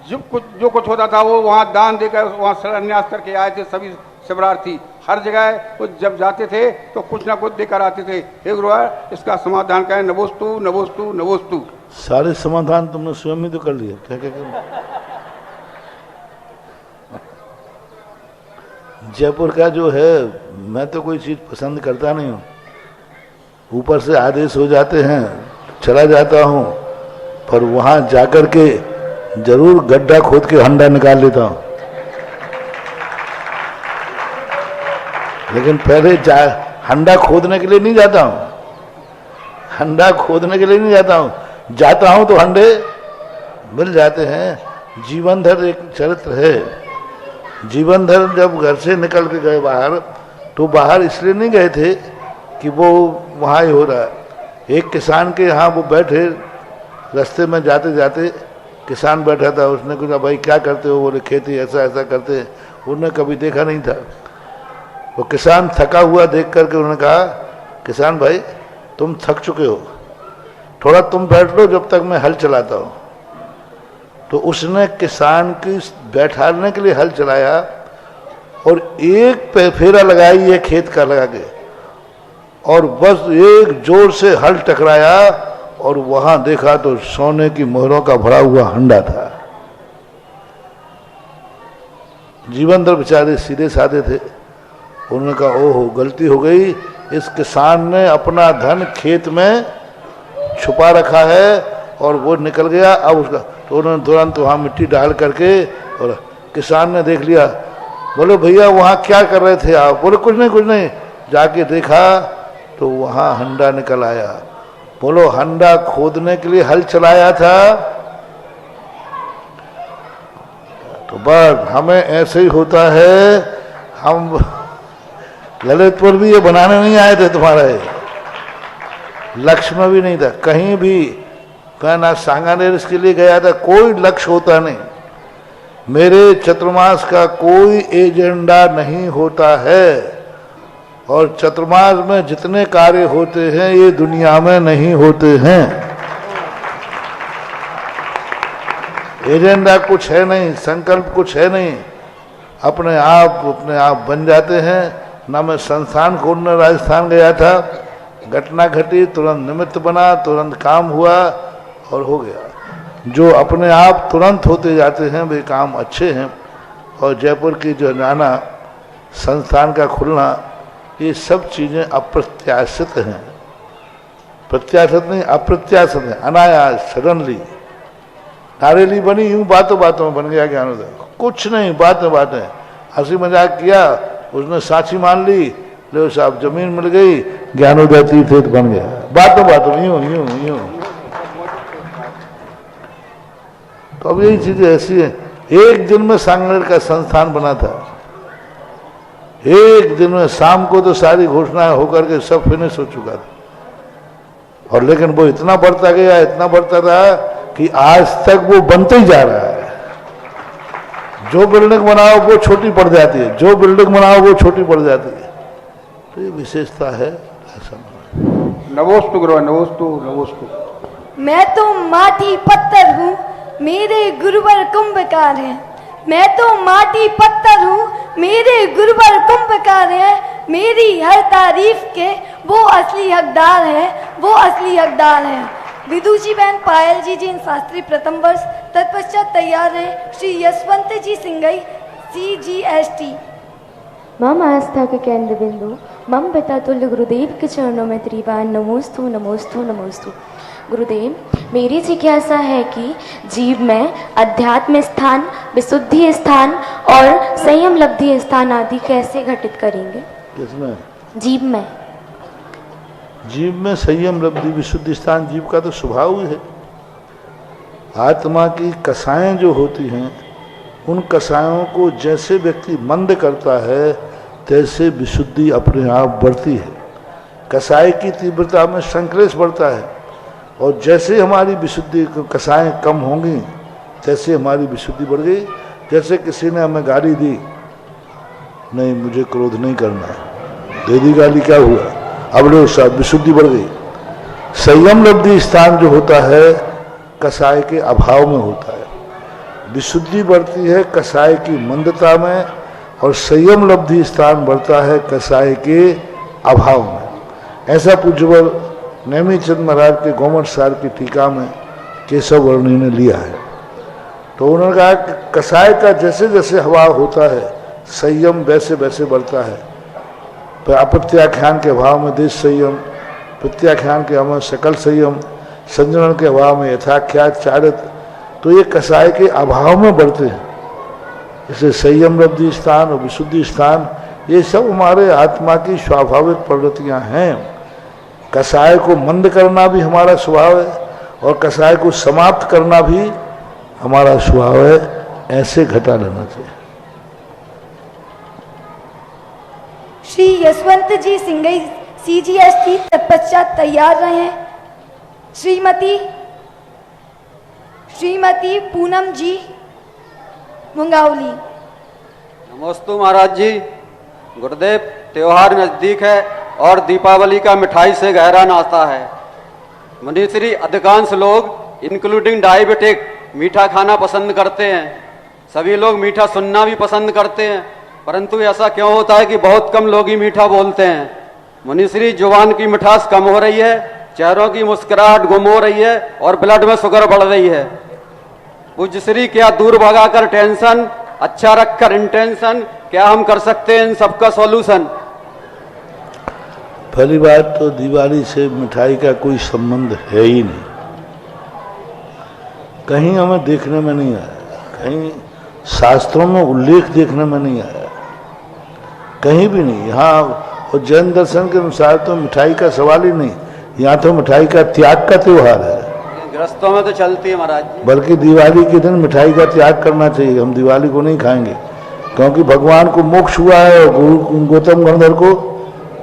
जो कुछ होता था वो वहाँ दान देकर वहाँ शिलान्यास करके आए थे। सभी शिविरार्थी हर जगह वो जब जाते थे तो कुछ ना कुछ देकर आते थे। हे गुरुवार, इसका समाधान कहें। नमोस्तु नमोस्तु नमोस्तु। सारे समाधान तुमने स्वयं ही तो कर लिया, क्या क्या कर? जयपुर का जो है, मैं तो कोई चीज़ पसंद करता नहीं हूँ, ऊपर से आदेश हो जाते हैं चला जाता हूँ, पर वहाँ जाकर के जरूर गड्ढा खोद के हंडा निकाल लेता हूँ। लेकिन पहले हंडा खोदने के लिए नहीं जाता हूँ, हंडा खोदने के लिए नहीं जाता हूँ, जाता हूँ तो हंडे मिल जाते हैं। जीवनधर एक चरित्र है। जीवनधर जब घर से निकल के गए बाहर, तो बाहर इसलिए नहीं गए थे कि वो वहाँ ही हो रहा है। एक किसान के यहाँ वो बैठे, रास्ते में जाते जाते किसान बैठा था, उसने कहा भाई क्या करते हो? बोले खेती ऐसा ऐसा करते हैं। उन्होंने कभी देखा नहीं था। वो किसान थका हुआ देख करके उन्होंने कहा, किसान भाई तुम थक चुके हो, थोड़ा तुम बैठ लो जब तक मैं हल चलाता हूँ। तो उसने किसान की बैठाने के लिए हल चलाया और एक फेरा लगाई है खेत का लगा के, और बस एक जोर से हल टकराया और वहां देखा तो सोने की मोहरों का भरा हुआ हंडा था। जीवनधर बेचारे सीधे साधे थे। उन्होंने कहा ओहो गलती हो गई, इस किसान ने अपना धन खेत में छुपा रखा है और वो निकल गया। अब उसका तो उन्होंने तुरंत वहाँ मिट्टी डाल करके, और किसान ने देख लिया। बोले भैया वहाँ क्या कर रहे थे आप? बोले कुछ नहीं। जाके देखा तो वहाँ हंडा निकल आया। बोलो हंडा खोदने के लिए हल चलाया था। तो बस हमें ऐसे ही होता है। हम ललितपुर भी ये बनाने नहीं आए थे, तुम्हारे लक्ष्य में भी नहीं था कहीं भी। मैं ना सांगानेर इसके लिए गया था, कोई लक्ष्य होता नहीं। मेरे चतुर्मास का कोई एजेंडा नहीं होता है, और चतुर्मास में जितने कार्य होते हैं ये दुनिया में नहीं होते हैं। एजेंडा कुछ है नहीं, संकल्प कुछ है नहीं, अपने आप बन जाते हैं। ना मैं संस्थान खोलने राजस्थान गया था, घटना घटी, तुरंत निमित्त बना, तुरंत काम हुआ और हो गया। जो अपने आप तुरंत होते जाते हैं वे काम अच्छे हैं। और जयपुर की जो नाना संस्थान का खुलना, ये सब चीज़ें अप्रत्याशित हैं। प्रत्याशित नहीं, अप्रत्याशित है, अनायास, सडनली। नारेली बनी यूं बातों बातों में बन गया ज्ञानोदय, कुछ नहीं, बातें बातें, हंसी मजाक किया, उसने साक्षी मान ली, लो साहब जमीन मिल गई, ज्ञानोदय तीर्थ बन गया, बातों बातों में यूं यूं यूं। तो अब यही चीजें ऐसी है। एक दिन में सांगनेर का संस्थान बना था, एक दिन में, शाम को तो सारी घोषणाएं होकर के सब फिनिश हो चुका था। और लेकिन वो इतना बढ़ता गया, इतना बढ़ता रहा कि आज तक वो बनते ही जा रहा है। जो बिल्डिंग बनाओ वो छोटी पड़ जाती है, जो बिल्डिंग बनाओ वो छोटी पड़ जाती है। तो ये विशेषता है। ऐसा नमोस्तु गुरु, नमोस्तु नमोस्तु। मैं तो माटी पत्थर हूँ, मेरे गुरुवर कुंभकार हैं। मैं तो माटी पत्थर हूँ, मेरे गुरुवर कुंभकार हैं। मेरी हर तारीफ के वो असली हकदार है, वो असली हकदार है। विदुषी बहन पायल जी जिन शास्त्री प्रथम वर्ष, तत्पश्चात तैयार हैं श्री यशवंत जी सिंगई CGST। मम आस्था के केंद्र बिंदु मम पिता तुल्य गुरुदेव के चरणों में त्रिवार नमोस्तु नमोस्तु नमोस्तु। गुरुदेव, मेरी जिज्ञासा है कि जीव में अध्यात्म स्थान, विशुद्धि स्थान और संयम लब्धि स्थान आदि कैसे घटित करेंगे? किसमें? जीव में। जीव में संयम लब्धि विशुद्धि स्थान जीव का तो स्वभाव ही है। आत्मा की कसाएं जो होती हैं, उन कसायों को जैसे व्यक्ति मंद करता है तैसे विशुद्धि अपने आप बढ़ती है। कसाय की तीव्रता में संक्लेश बढ़ता है, और जैसे हमारी विशुद्धि कसाएं कम होंगी तैसे हमारी विशुद्धि बढ़ गई। जैसे किसी ने हमें गाली दी, नहीं मुझे क्रोध नहीं करना है, दे दी गाली, क्या हुआ, अब लो साहब विशुद्धि बढ़ गई। संयम लब्धि स्थान जो होता है कसाय के अभाव में होता है। विशुद्धि बढ़ती है कसाय की मंदता में, और संयम लब्धि स्थान बढ़ता है कसाय के अभाव में। ऐसा पूज्यवर नेमी चंद महाराज के गोमट सार की टीका में केशव वर्णी ने लिया है। तो उन्होंने कहा कि कसाय का जैसे जैसे अभाव होता है संयम वैसे वैसे बढ़ता है। तो अप्रत्याख्यान के अभाव में देश संयम, प्रत्याख्यान के अभाव में सकल संयम, संजनन के अभाव में यथाख्यात चारित, तो ये कसाय के अभाव में बढ़ते हैं। जैसे संयम लब्धि स्थान और विशुद्धि स्थान, ये सब हमारे आत्मा की स्वाभाविक प्रवृत्तियां हैं। कसाय को मंद करना भी हमारा स्वभाव है, और कसाय को समाप्त करना भी हमारा स्वभाव है। ऐसे घटा लेना चाहिए। श्री यशवंत जी सिंगई CGST तत्पश्चात तैयार रहे। श्रीमती पूनम जी मुंगावली। नमोस्तु महाराज जी। गुरुदेव, त्योहार नजदीक है और दीपावली का मिठाई से गहरा नाता है। मनीषी अधिकांश लोग इंक्लूडिंग डायबिटिक मीठा खाना पसंद करते हैं। सभी लोग मीठा सुनना भी पसंद करते हैं, परंतु ऐसा क्यों होता है कि बहुत कम लोग ही मीठा बोलते हैं। मनीषी, जुबान की मिठास कम हो रही है, चेहरों की मुस्कुराहट गुम हो रही है और ब्लड में शुगर बढ़ रही है। पूज्य श्री, क्या दूर भगाकर टेंशन, अच्छा रखकर इंटेंशन, क्या हम कर सकते हैं इन सबका सॉल्यूशन? पहली बात तो दिवाली से मिठाई का कोई संबंध है ही नहीं, कहीं हमें देखने में नहीं आया, कहीं शास्त्रों में उल्लेख देखने में नहीं आया, कहीं भी नहीं। यहाँ और जैन दर्शन के अनुसार तो मिठाई का सवाल ही नहीं, यहाँ तो मिठाई का त्याग का त्योहार है। गृहस्थों में तो चलती है महाराज जी। बल्कि दिवाली के दिन मिठाई का त्याग करना चाहिए। हम दिवाली को नहीं खाएंगे क्योंकि भगवान को मोक्ष हुआ है और गौतम गंधर को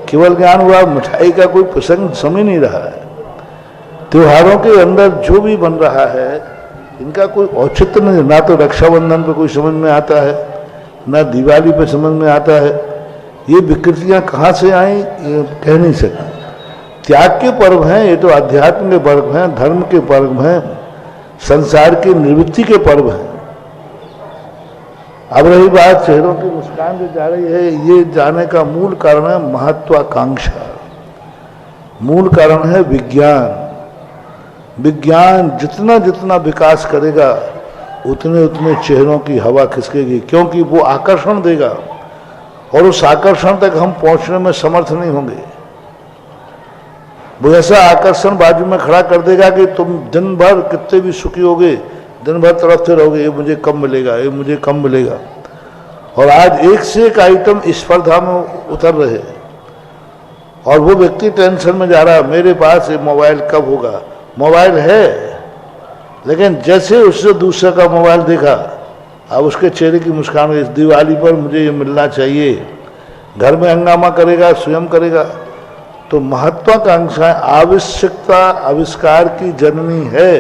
केवल ज्ञान हुआ। मिठाई का कोई प्रसंग समय नहीं रहा है। त्योहारों के अंदर जो भी बन रहा है इनका कोई औचित्य नहीं, ना तो रक्षाबंधन पे कोई समझ में आता है, ना दिवाली पे समझ में आता है। ये विकृतियां कहाँ से आई ये कह नहीं सकते। त्याग के पर्व हैं, ये तो अध्यात्म के पर्व हैं, धर्म के पर्व हैं, संसार की निवृत्ति के पर्व हैं। अब रही बात चेहरों की मुस्कान जो जा रही है, ये जाने का मूल कारण है महत्वाकांक्षा। मूल कारण है विज्ञान। विज्ञान जितना जितना विकास करेगा उतने उतने चेहरों की हवा खिसकेगी, क्योंकि वो आकर्षण देगा और उस आकर्षण तक हम पहुंचने में समर्थ नहीं होंगे। वो ऐसा आकर्षण बाजू में खड़ा कर देगा कि तुम दिन भर कितने भी सुखी होगे, दिन भर तड़पते रहोगे, ये मुझे कम मिलेगा, ये मुझे कम मिलेगा। और आज एक से एक आइटम स्पर्धा में उतर रहे और वो व्यक्ति टेंशन में जा रहा है, मेरे पास ये मोबाइल कब होगा। मोबाइल है, लेकिन जैसे उससे दूसरे का मोबाइल देखा, अब उसके चेहरे की मुस्कान, इस दिवाली पर मुझे ये मिलना चाहिए, घर में हंगामा करेगा, स्वयं करेगा। तो महत्वाकांक्षाएं आवश्यकता आविष्कार की जननी है,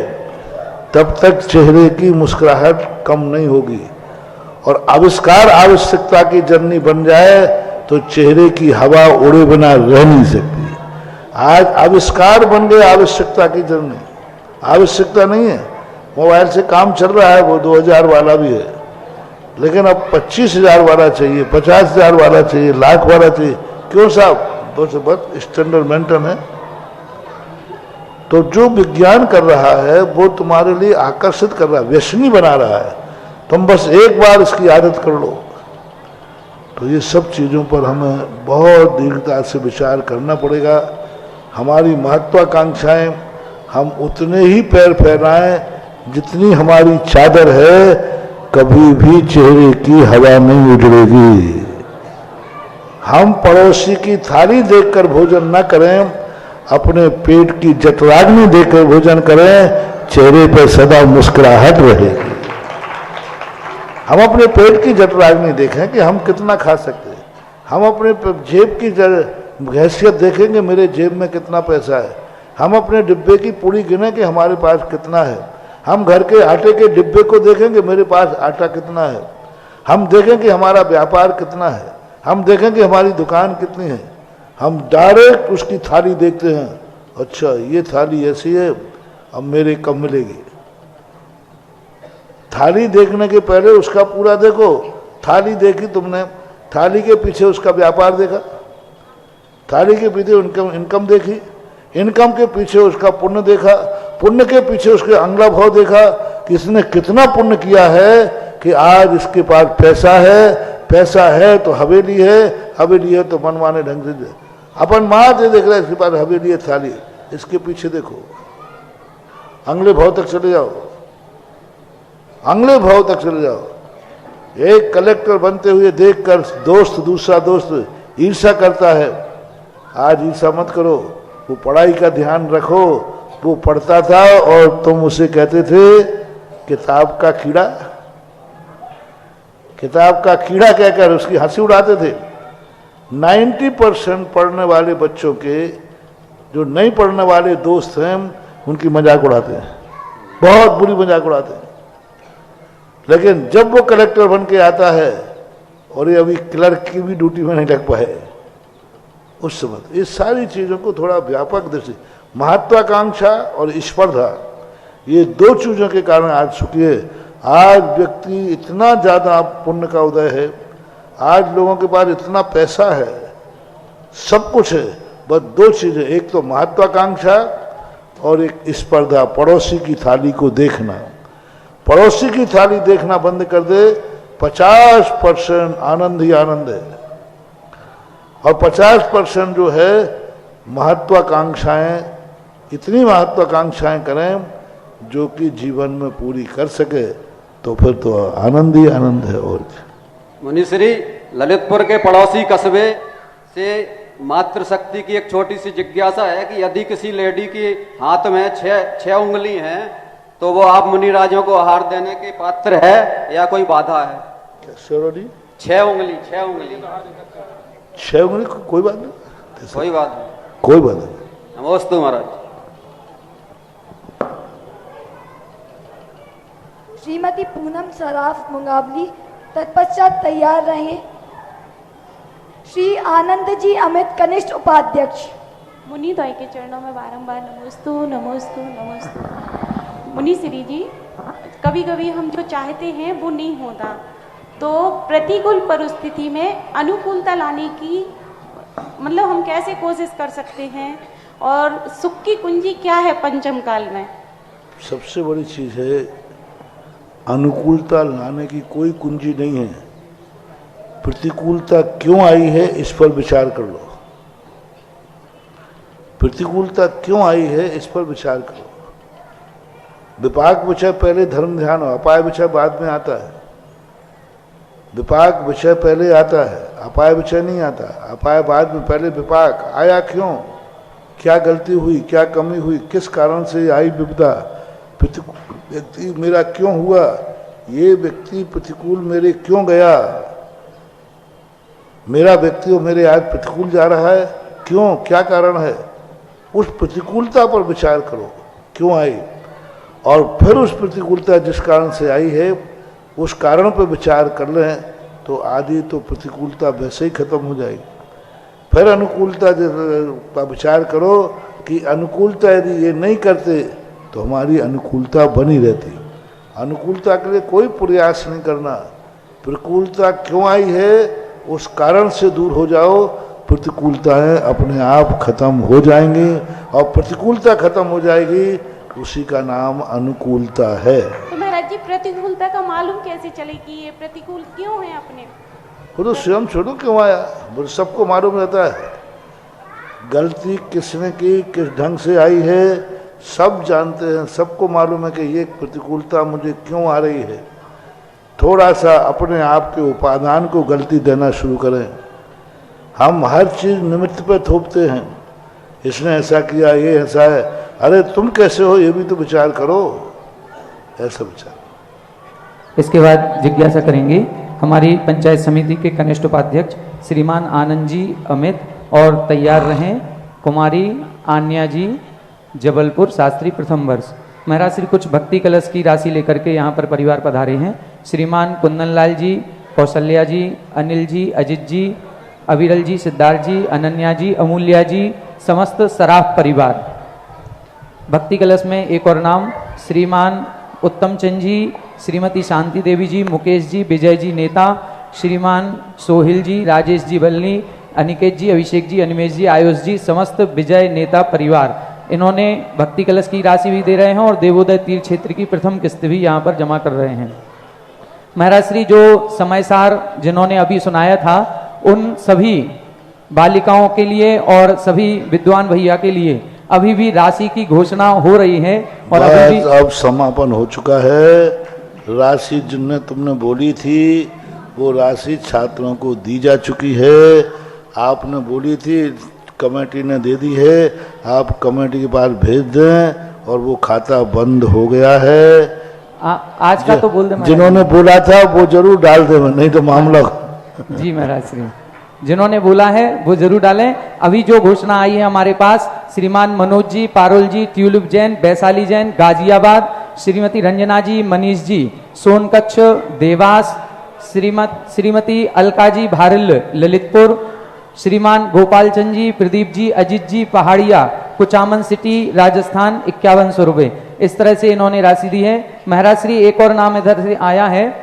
तब तक चेहरे की मुस्कुराहट कम नहीं होगी। और आविष्कार आवश्यकता की जननी बन जाए तो चेहरे की हवा उड़े बिना रह नहीं सकती। आज आविष्कार बन गए आवश्यकता की जननी। आवश्यकता नहीं है, मोबाइल से काम चल रहा है, वो 2000 वाला भी है, लेकिन अब 25,000 वाला चाहिए, 50,000 वाला चाहिए, लाख वाला चाहिए। क्यों साहब? बस स्टैंडर्ड मेंटेन है। तो जो विज्ञान कर रहा है वो तुम्हारे लिए आकर्षित कर रहा है, व्यसनी बना रहा है। तुम बस एक बार इसकी आदत कर लो। तो ये सब चीज़ों पर हमें बहुत दीर्घता से विचार करना पड़ेगा। हमारी महत्वाकांक्षाएं हम उतने ही पैर फैलाएं जितनी हमारी चादर है, कभी भी चेहरे की हवा नहीं उजड़ेगी। हम पड़ोसी की थाली देखकर भोजन न करें, अपने पेट की जठराग्नि देखकर भोजन करें, चेहरे पर सदा मुस्कुराहट रहेगी। हम अपने पेट की जठराग्नि देखें कि हम कितना खा सकते हैं। हम अपने जेब की हैसियत देखेंगे, मेरे जेब में कितना पैसा है। हम अपने डिब्बे की पूरी गिने कि हमारे पास कितना है। हम घर के आटे के डिब्बे को देखेंगे, मेरे पास आटा कितना है। हम देखें कि हमारा व्यापार कितना है। हम देखें कि हमारी दुकान कितनी है। हम डायरेक्ट उसकी थाली देखते हैं, अच्छा ये थाली ऐसी है, अब मेरे कब मिलेगी। थाली देखने के पहले उसका पूरा देखो। थाली देखी तुमने, थाली के पीछे उसका व्यापार देखा, थाली के पीछे इनकम देखी, इनकम के पीछे उसका पुण्य देखा, पुण्य के पीछे उसके अंगला भाव देखा कि इसने कितना पुण्य किया है कि आज इसके पास पैसा है। पैसा है तो हवेली है, हवेली है तो मनमाने ढंग से दे। अपन माँ दे देख रहा है, इसके पास हवेली है, थाली, इसके पीछे देखो, अंगले भाव तक चले जाओ, अंगले भाव तक चले जाओ। एक कलेक्टर बनते हुए देखकर दोस्त, दूसरा दोस्त ईर्ष्या करता है। आज ईर्ष्या मत करो, वो पढ़ाई का ध्यान रखो। वो पढ़ता था और तुम उसे कहते थे किताब का कीड़ा, किताब का कीड़ा कहकर उसकी हंसी उड़ाते थे। 90% पढ़ने वाले बच्चों के जो नहीं पढ़ने वाले दोस्त हैं उनकी मजाक उड़ाते हैं, बहुत बुरी मजाक उड़ाते हैं। लेकिन जब वो कलेक्टर बन के आता है, और ये अभी क्लर्क की भी ड्यूटी में नहीं लग पाए, उस समय इस सारी चीज़ों को थोड़ा व्यापक दृष्टि, महत्वाकांक्षा और स्पर्धा, ये दो चीज़ों के कारण आज चुकी है। आज व्यक्ति इतना ज़्यादा पुण्य का उदय है, आज लोगों के पास इतना पैसा है, सब कुछ है, बस दो चीज़ें, एक तो महत्वाकांक्षा और एक स्पर्धा। पड़ोसी की थाली को देखना, पड़ोसी की थाली देखना बंद कर दे, 50% आनंद ही आनंद है। और 50% जो है महत्वाकांक्षाएं, इतनी महत्वाकांक्षाएं करें जो कि जीवन में पूरी कर सके, तो फिर तो आनंद ही आनंद है। और मुनिश्री, ललितपुर के पड़ोसी कस्बे से मातृशक्ति की एक छोटी सी जिज्ञासा है कि यदि किसी लेडी के हाथ में छह उंगली हैं तो वो आप मुनिराजों को आहार देने के पात्र है या कोई बाधा है? छह उंगली कोई बात नहीं, कोई बात नहीं, कोई बात नहीं। नमोस्तु महाराज। श्रीमती पूनम सराफ मुंगावली तत्पश्चात तैयार रहे श्री आनंद जी अमित कनिष्ठ उपाध्यक्ष। मुनिद्वय के चरणों में बारंबार नमोस्तु नमोस्तु नमोस्तु। मुनिश्री जी, कभी कभी हम जो चाहते हैं वो नहीं होता, तो प्रतिकूल परिस्थिति में अनुकूलता लाने की मतलब हम कैसे कोशिश कर सकते हैं? और सुख की कुंजी क्या है पंचम काल में? सबसे बड़ी चीज है अनुकूलता लाने की कोई कुंजी नहीं है। प्रतिकूलता क्यों आई है इस पर विचार कर लो। प्रतिकूलता क्यों आई है इस पर विचार करो। विपाक विषय पहले धर्म ध्यान हो, अपाय विषय बाद में आता है। विपाक विषय पहले आता है, अपाय विषय नहीं आता। अपाय बाद में, पहले विपाक आया क्यों, क्या गलती हुई, क्या कमी हुई, किस कारण से आई विपदा, प्रतिकूल व्यक्ति मेरा क्यों हुआ, ये व्यक्ति प्रतिकूल मेरे क्यों गया, मेरा व्यक्ति और मेरे आज प्रतिकूल जा रहा है, क्यों, क्या कारण है। उस प्रतिकूलता पर विचार करो क्यों आई, और फिर उस प्रतिकूलता जिस कारण से आई है उस कारण पर विचार कर लें तो आदि तो प्रतिकूलता वैसे ही खत्म हो जाएगी। फिर अनुकूलता का विचार करो कि अनुकूलता यदि ये नहीं करते तो हमारी अनुकूलता बनी रहती। अनुकूलता के लिए कोई प्रयास नहीं करना। प्रतिकूलता क्यों आई है उस कारण से दूर हो जाओ, प्रतिकूलताएं अपने आप खत्म हो जाएंगी, और प्रतिकूलता खत्म हो जाएगी उसी का नाम अनुकूलता है। तो महाराज जी प्रतिकूलता का मालूम कैसे चले कि ये प्रतिकूल क्यों है अपने? वो तो स्वयं छोड़ो क्यों आया, वो सबको मालूम रहता है। गलती किसने की, किस ढंग से आई है, सब जानते हैं, सबको मालूम है कि ये प्रतिकूलता मुझे क्यों आ रही है। थोड़ा सा अपने आप के उपादान को गलती देना शुरू करें। हम हर चीज निमित्त पे थोपते हैं, इसने ऐसा किया, ये ऐसा है, अरे तुम कैसे हो ये भी तो विचार करो, ऐसा विचार। इसके बाद जिज्ञासा करेंगे हमारी पंचायत समिति के कनिष्ठ उपाध्यक्ष श्रीमान आनंद जी अमित, और तैयार रहें कुमारी आन्या जी जबलपुर शास्त्री प्रथम वर्ष। महाराज श्री कुछ भक्ति कलश की राशि लेकर के यहाँ पर परिवार पधारे हैं। श्रीमान कुंदन लाल जी, कौशल्या जी, अनिल जी, अजित जी, अविरल जी, सिद्धार्थ जी, अनन्या जी, अमूल्या जी, समस्त सराफ परिवार। भक्ति कलश में एक और नाम श्रीमान उत्तम चंद जी, श्रीमती शांति देवी जी, मुकेश जी, विजय जी नेता, श्रीमान सोहिल जी, राजेश जी बल्ली, अनिकेत जी, अभिषेक जी, अनिमेश जी, आयुष जी, समस्त विजय नेता परिवार। इन्होंने भक्ति कलश की राशि भी दे रहे हैं और देवोदय तीर्थ क्षेत्र की प्रथम किस्त भी यहाँ पर जमा कर रहे हैं। महाराज श्री जो समयसार जिन्होंने अभी सुनाया था उन सभी बालिकाओं के लिए और सभी विद्वान भैया के लिए अभी भी राशि की घोषणा हो रही है, और अभी भी अब समापन हो चुका है। राशि जिनने तुमने बोली थी वो राशि छात्रों को दी जा चुकी है। आपने बोली थी, कमेटी ने दे दी है, आप कमेटी के पास भेज दें, और वो खाता बंद हो गया है। आज का तो बोल दे, जिन्होंने बोला था वो जरूर डाल दे, नहीं तो मामला। जी महाराज श्री, जिन्होंने बोला है वो जरूर डालें। अभी जो घोषणा आई है हमारे पास, श्रीमान मनोज जी, पारुल जी, ट्यूलिप जैन, वैशाली जैन गाजियाबाद, श्रीमती रंजना जी, मनीष जी सोनकच्छ देवास, श्रीमती अलका जी भारिल ललितपुर, श्रीमान गोपाल चंद जी, प्रदीप जी, अजित जी पहाड़िया कुचामन सिटी राजस्थान 5100 रुपये। इस तरह से इन्होंने राशि दी है। महाराज श्री एक और नाम इधर से आया है,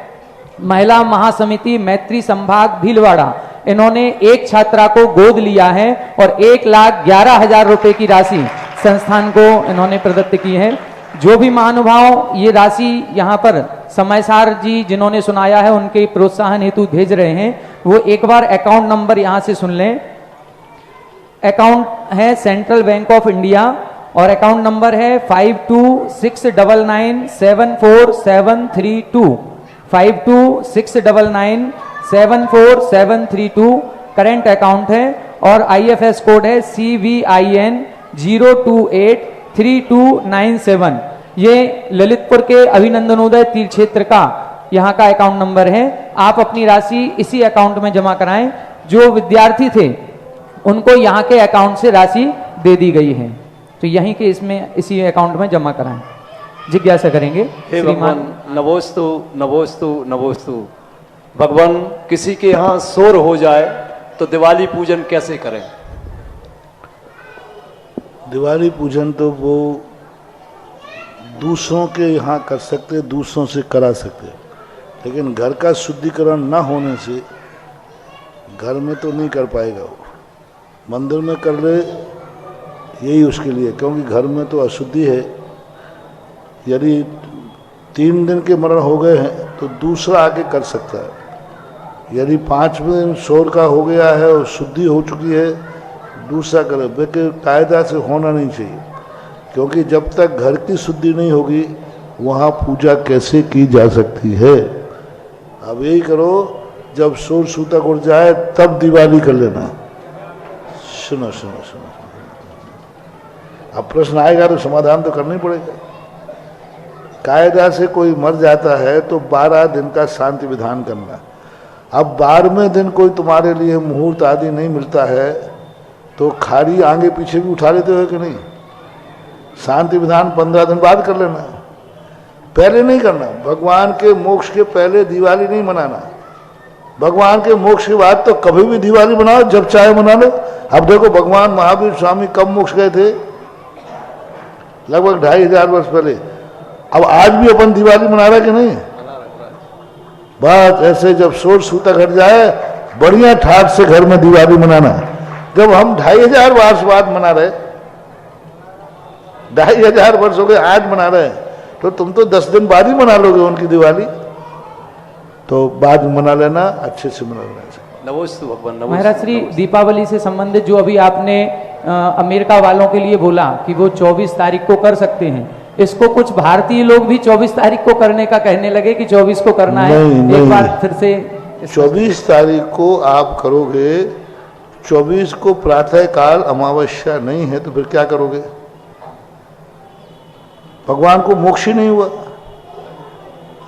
महिला महासमिति मैत्री संभाग भीलवाड़ा। इन्होंने एक छात्रा को गोद लिया है और 1,11,000 रुपए की राशि संस्थान को इन्होंने प्रदत्त की है। जो भी महानुभाव ये राशि यहाँ पर समयसार जी जिन्होंने सुनाया है उनके प्रोत्साहन हेतु भेज रहे हैं, वो एक बार अकाउंट नंबर यहाँ से सुन लें। अकाउंट है सेंट्रल बैंक ऑफ इंडिया और अकाउंट नंबर है 5269974732 5269974732 करंट अकाउंट है और IFS कोड है CVIN 0283297। ये ललितपुर के अभिनंदनोदय तीर्थ क्षेत्र का यहाँ का अकाउंट नंबर है। आप अपनी राशि इसी अकाउंट में जमा कराएं। जो विद्यार्थी थे उनको यहाँ के अकाउंट से राशि दे दी गई है, तो यहीं के इसमें इसी अकाउंट में जमा कराएं। जिज्ञासा करेंगे। हे भगवान, नमोस्तु नमोस्तु नमोस्तु। भगवान, किसी के यहाँ शोर हो जाए तो दिवाली पूजन कैसे करें? दिवाली पूजन तो वो दूसरों के यहाँ कर सकते, दूसरों से करा सकते, लेकिन घर का शुद्धिकरण न होने से घर में तो नहीं कर पाएगा वो। मंदिर में कर ले यही उसके लिए, क्योंकि घर में तो अशुद्धि है। यदि 3 दिन के मरण हो गए हैं तो दूसरा आके कर सकता है। यदि 5वें दिन शोर का हो गया है और शुद्धि हो चुकी है, दूसरा करे। बल्कि कायदा से होना नहीं चाहिए, क्योंकि जब तक घर की शुद्धि नहीं होगी वहाँ पूजा कैसे की जा सकती है। अब यही करो, जब शोर सूतक उड़ जाए तब दिवाली कर लेना। सुनो सुनो सुनो, अब प्रश्न आएगा तो समाधान तो करना ही पड़ेगा। कायदा से कोई मर जाता है तो 12 दिन का शांति विधान करना। अब 12वें दिन कोई तुम्हारे लिए मुहूर्त आदि नहीं मिलता है तो खारी आगे पीछे भी उठा लेते हो कि नहीं? शांति विधान 15 दिन बाद कर लेना, पहले नहीं करना। भगवान के मोक्ष के पहले दिवाली नहीं मनाना। भगवान के मोक्ष के बाद तो कभी भी दिवाली मनाओ, जब चाहे मना लो। अब देखो, भगवान महावीर स्वामी कब मोक्ष गए थे? लगभग 2500 वर्ष पहले। अब आज भी अपन दिवाली मना रहे कि नहीं? बात ऐसे, जब शोर सूतक हट जाए बढ़िया ठाट से घर में दिवाली मनाना। जब हम 2500 वर्ष बाद मना रहे, 2500 वर्ष हो गए आज मना रहे, तो तुम तो 10 दिन बाद ही मना लोगे उनकी दिवाली। तो बाद में मना लेना, अच्छे से मना लेना। नमोस्तु भगवान। महाराज श्री, दीपावली से संबंधित जो अभी आपने अमेरिका वालों के लिए बोला कि वो 24 तारीख को कर सकते हैं, इसको कुछ भारतीय लोग भी 24 तारीख को करने का कहने लगे कि 24 को करना है। एक बार फिर से 24 तारीख को आप करोगे, 24 को प्रातः काल अमावस्या नहीं है तो फिर क्या करोगे? भगवान को मोक्ष ही नहीं हुआ।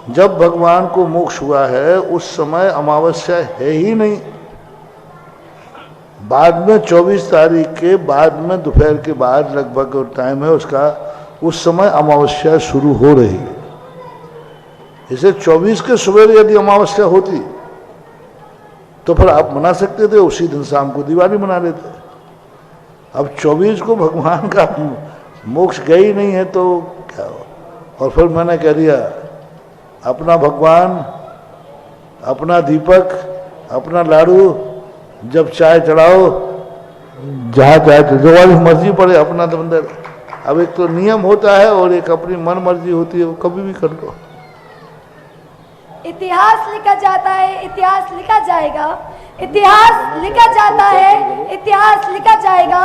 जब भगवान को मोक्ष हुआ है उस समय अमावस्या है ही नहीं। बाद में 24 तारीख के बाद में दोपहर के बाद लगभग टाइम है उसका, उस समय अमावस्या शुरू हो रही है। इसे 24 के सुबह यदि अमावस्या होती तो फिर आप मना सकते थे, उसी दिन शाम को दिवाली मना लेते। अब 24 को भगवान का मोक्ष गया ही नहीं है तो क्या हो? और फिर मैंने कह दिया, अपना भगवान, अपना दीपक, अपना लाडू, जब चाय चढ़ाओ, जहाँ चाहे जो वाली मर्जी पड़े अपना अंदर। अब एक तो नियम होता है और एक अपनी मन मर्जी होती है, वो कभी भी कर लो। इतिहास लिखा जाता है, इतिहास लिखा जाएगा, इतिहास लिखा जाता है, इतिहास लिखा जाएगा।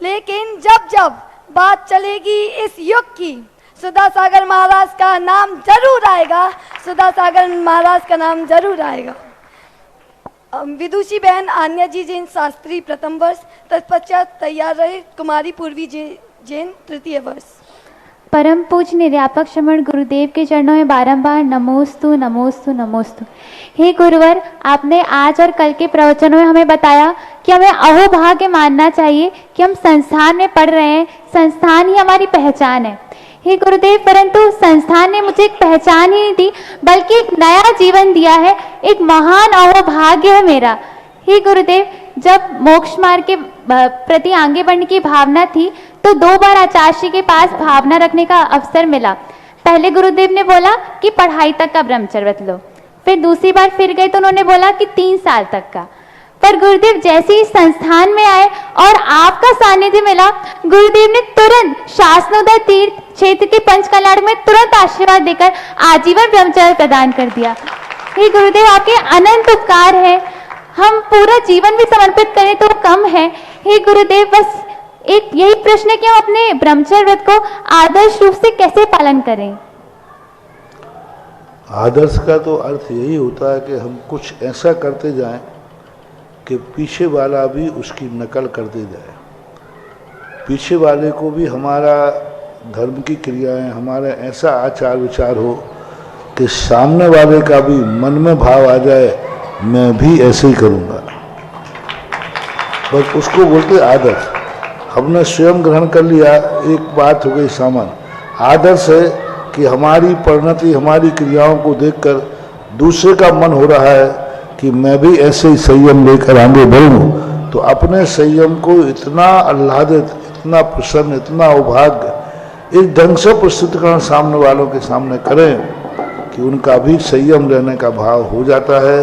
लेकिन जब बात चलेगी इस युग की, सुधा सागर महाराज का नाम जरूर आएगा, सुधा सागर महाराज का नाम जरूर आएगा। विदुषी बहन आन्या जी जैन शास्त्री प्रथम वर्ष, तत्पश्चात तैयार रहे कुमारी पूर्वी जैन तृतीय वर्ष। परम पूज्य निर्यापक श्रमण गुरुदेव के चरणों में बारंबार नमोस्तु नमोस्तु नमोस्तु। हे गुरुवर, आपने आज और कल के प्रवचनों में हमें बताया कि हमें अहोभाग्य मानना चाहिए कि हम संस्थान में पढ़ रहे हैं, संस्थान ही हमारी पहचान है। हे गुरुदेव, परंतु संस्थान ने मुझे एक पहचान ही नहीं दी बल्कि एक नया जीवन दिया है, एक महान अहोभाग्य है मेरा। हे गुरुदेव, जब मोक्ष मार्ग के प्रति आगे बढ़ने की भावना थी तो 2 बार आचार्य श्री के पास भावना रखने का अवसर मिला। पहले गुरुदेव ने बोला कि पढ़ाई तक का ब्रह्मचर्य व्रत लो, फिर दूसरी बार फिर गए तो उन्होंने बोला कि 3 साल तक का। पर गुरुदेव जैसे ही संस्थान में आए और आपका सानिध्य मिला, गुरुदेव ने तुरंत शासनोदय तीर्थ क्षेत्र के पंचकल्याण में तुरंत आशीर्वाद देकर आजीवन ब्रह्मचर्य प्रदान कर दिया। हे गुरुदेव, आपके अनंत उपकार है, हम पूरा जीवन भी समर्पित करें तो कम है। हे गुरुदेव, बस एक यही प्रश्न है कि हम अपने ब्रह्मचर्य व्रत को आदर्श रूप से कैसे पालन करें? आदर्श का तो अर्थ यही होता है कि हम कुछ ऐसा करते जाएं कि पीछे वाला भी उसकी नकल करते जाए, पीछे वाले को भी हमारा धर्म की क्रियाएं, हमारा ऐसा आचार विचार हो कि सामने वाले का भी मन में भाव आ जाए मैं भी ऐसे ही करूँगा। बस उसको बोलते आदर्श। हमने स्वयं ग्रहण कर लिया, एक बात हो गई सामान्य। आदर्श है कि हमारी परिणति, हमारी क्रियाओं को देखकर दूसरे का मन हो रहा है कि मैं भी ऐसे ही संयम लेकर आगे बढ़ूं, तो अपने संयम को इतना आह्लादित, इतना प्रसन्न, इतना अभाग्य इस ढंग से प्रस्तुतिकरण सामने वालों के सामने करें कि उनका भी संयम लेने का भाव हो जाता है।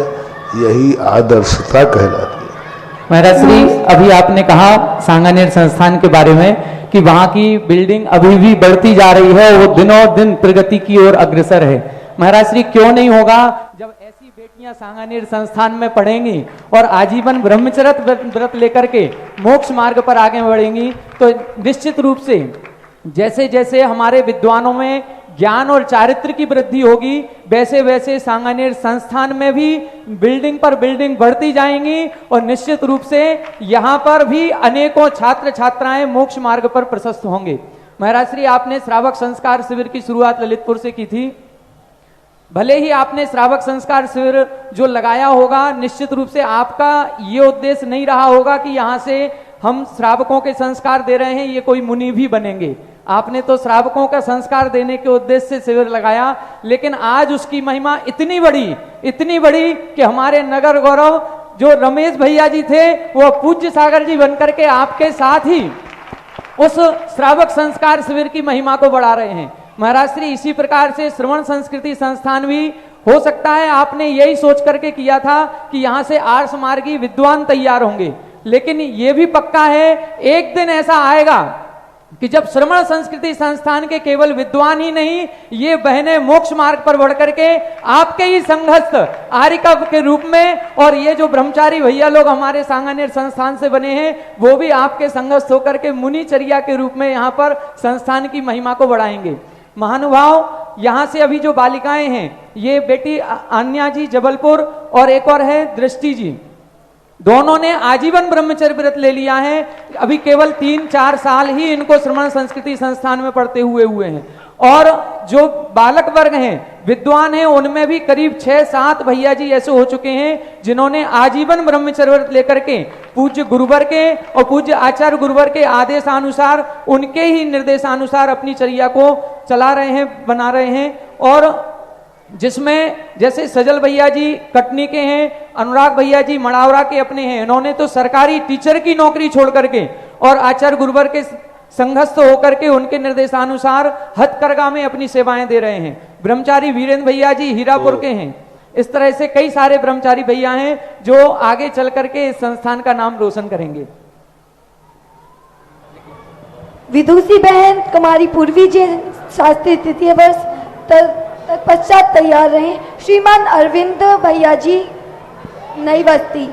यही आदर्शता कहलाती है। महाराज श्री, अभी आपने कहा सांगानेर संस्थान के बारे में कि वहां की बिल्डिंग अभी भी बढ़ती जा रही है, वो दिनों दिन प्रगति की ओर अग्रसर है। महाराज श्री, क्यों नहीं होगा जब ऐसी बेटियां सांगानेर संस्थान में पढ़ेंगी और आजीवन ब्रह्मचर्य व्रत लेकर के मोक्ष मार्ग पर आगे बढ़ेंगी, तो निश्चित रूप से जैसे जैसे हमारे विद्वानों में ज्ञान और चारित्र की वृद्धि होगी, वैसे वैसे सांगानेर संस्थान में भी बिल्डिंग पर बिल्डिंग बढ़ती जाएंगी और निश्चित रूप से यहाँ पर भी अनेकों छात्र छात्राएं मोक्ष मार्ग पर प्रशस्त होंगे। महाराज श्री, आपने श्रावक संस्कार शिविर की शुरुआत ललितपुर से की थी। भले ही आपने श्रावक संस्कार शिविर जो लगाया होगा, निश्चित रूप से आपका ये उद्देश्य नहीं रहा होगा कि यहाँ से हम श्रावकों के संस्कार दे रहे हैं, ये कोई मुनि भी बनेंगे। आपने तो श्रावकों का संस्कार देने के उद्देश्य से शिविर लगाया, लेकिन आज उसकी महिमा इतनी बड़ी कि हमारे नगर गौरव जो रमेश भैया जी थे, वो पूज्य सागर जी बनकर के आपके साथ ही उस श्रावक संस्कार शिविर की महिमा को बढ़ा रहे हैं। महाराज श्री, इसी प्रकार से श्रवण संस्कृति संस्थान भी हो सकता है आपने यही सोच करके किया था कि यहाँ से आर्ष मार्गी विद्वान तैयार होंगे, लेकिन ये भी पक्का है एक दिन ऐसा आएगा कि जब श्रवण संस्कृति संस्थान के केवल विद्वान ही नहीं, ये बहनें मोक्ष मार्ग पर बढ़ करके आपके ही संघस्थ आरिका के रूप में, और ये जो ब्रह्मचारी भैया लोग हमारे सांगानेर संस्थान से बने हैं, वो भी आपके संघस्थ होकर के मुनिचर्या के रूप में यहाँ पर संस्थान की महिमा को बढ़ाएंगे। महानुभाव, यहाँ से अभी जो बालिकाएं हैं, ये बेटी आन्या जी जबलपुर और एक और है दृष्टि जी, दोनों ने आजीवन ब्रह्मचर्य व्रत ले लिया है। अभी केवल 3-4 साल ही इनको श्रवण संस्कृति संस्थान में पढ़ते हुए हैं। और जो बालक वर्ग हैं, विद्वान हैं, उनमें भी करीब 6-7 भैया जी ऐसे हो चुके हैं जिन्होंने आजीवन ब्रह्मचर्य व्रत लेकर के पूज्य गुरुवर के और पूज्य आचार्य गुरुवर के आदेशानुसार, उनके ही निर्देशानुसार अपनी चर्या को चला रहे हैं, बना रहे हैं। और जिसमें जैसे सजल भैया जी कटनी के हैं, अनुराग भैया जी मड़ावरा के अपने हैं, इन्होंने तो सरकारी टीचर की नौकरी छोड़ करके और आचार्य गुरुवर के संघस्थ होकर के उनके निर्देशानुसार हथकरघा में अपनी सेवाएं दे रहे हैं। ब्रह्मचारी वीरेंद्र भैया जी हीरापुर के हैं। इस तरह से कई सारे ब्रह्मचारी भैया हैं जो आगे चल करके इस संस्थान का नाम रोशन करेंगे। विदुषी बहन कुमारी पूर्वी जी शास्त्री तृतीय वर्ष तत्पश्चात तैयार रहे। श्रीमान अरविंद भैया जी नई बस्ती।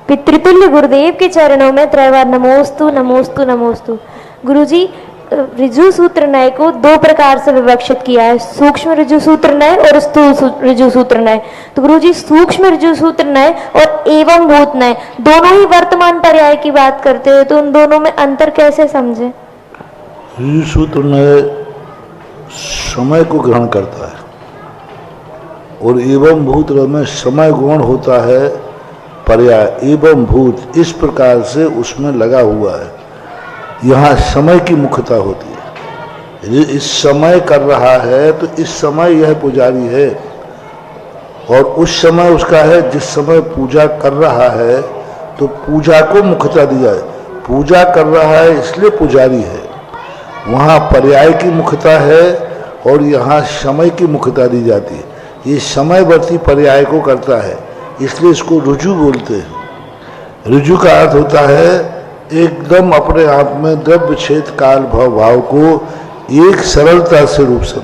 पितृतुल्य गुरुदेव के चरणों में त्रयवार नमोस्तु नमोस्तु नमोस्तु। गुरुजी, ऋजु सूत्र नय को 2 प्रकार से विवक्षित किया है, सूक्ष्म ऋजु सूत्र नय और स्थूल ऋजु सूत्र नय। तो गुरुजी, सूक्ष्म ऋजु सूत्र नय और एवं भूत नय दोनों ही वर्तमान पर्याय की बात करते हैं, तो उन दोनों में अंतर कैसे समझे? ऋजु सूत्र नय समय को ग्रहण करता है और एवं भूत में समय गौण होता है, पर्याय एवं भूत इस प्रकार से उसमें लगा हुआ है। यहाँ समय की मुख्यता होती है। इस समय कर रहा है तो इस समय यह पुजारी है, और उस समय उसका है जिस समय पूजा कर रहा है, तो पूजा को मुख्यता दी जाए। पूजा कर रहा है इसलिए पुजारी है। वहाँ पर्याय की मुख्यता है और यहाँ समय की मुख्यता दी जाती है। ये समयवर्ती पर्याय को करता है, इसलिए इसको ऋजु बोलते हैं। ऋजु का अर्थ होता है एकदम अपने आप में द्रव्य छेद काल भाव को एक सरलता से रूप से,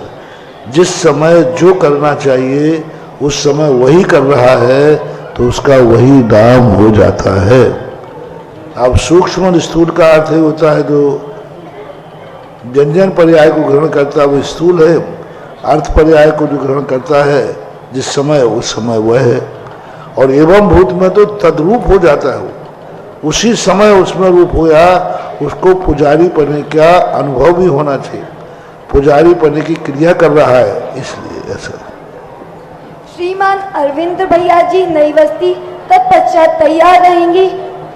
जिस समय जो करना चाहिए उस समय वही कर रहा है, तो उसका वही नाम हो जाता है। अब सूक्ष्म स्थूल का अर्थ होता है जो व्यंजन पर्याय को ग्रहण करता है वो स्थूल है, अर्थ पर्याय को जो ग्रहण करता है जिस समय उस समय वह है। और एवं भूत में तो तद्रूप हो जाता है, वो उसी समय उसमें रूप होया, उसको पुजारी पढ़ने का अनुभव भी होना चाहिए। पुजारी पढ़ने की क्रिया कर रहा है, इसलिए ऐसा। श्रीमान अरविंद भैया जी नई बस्ती तत्पश्चात तैयार रहेंगी।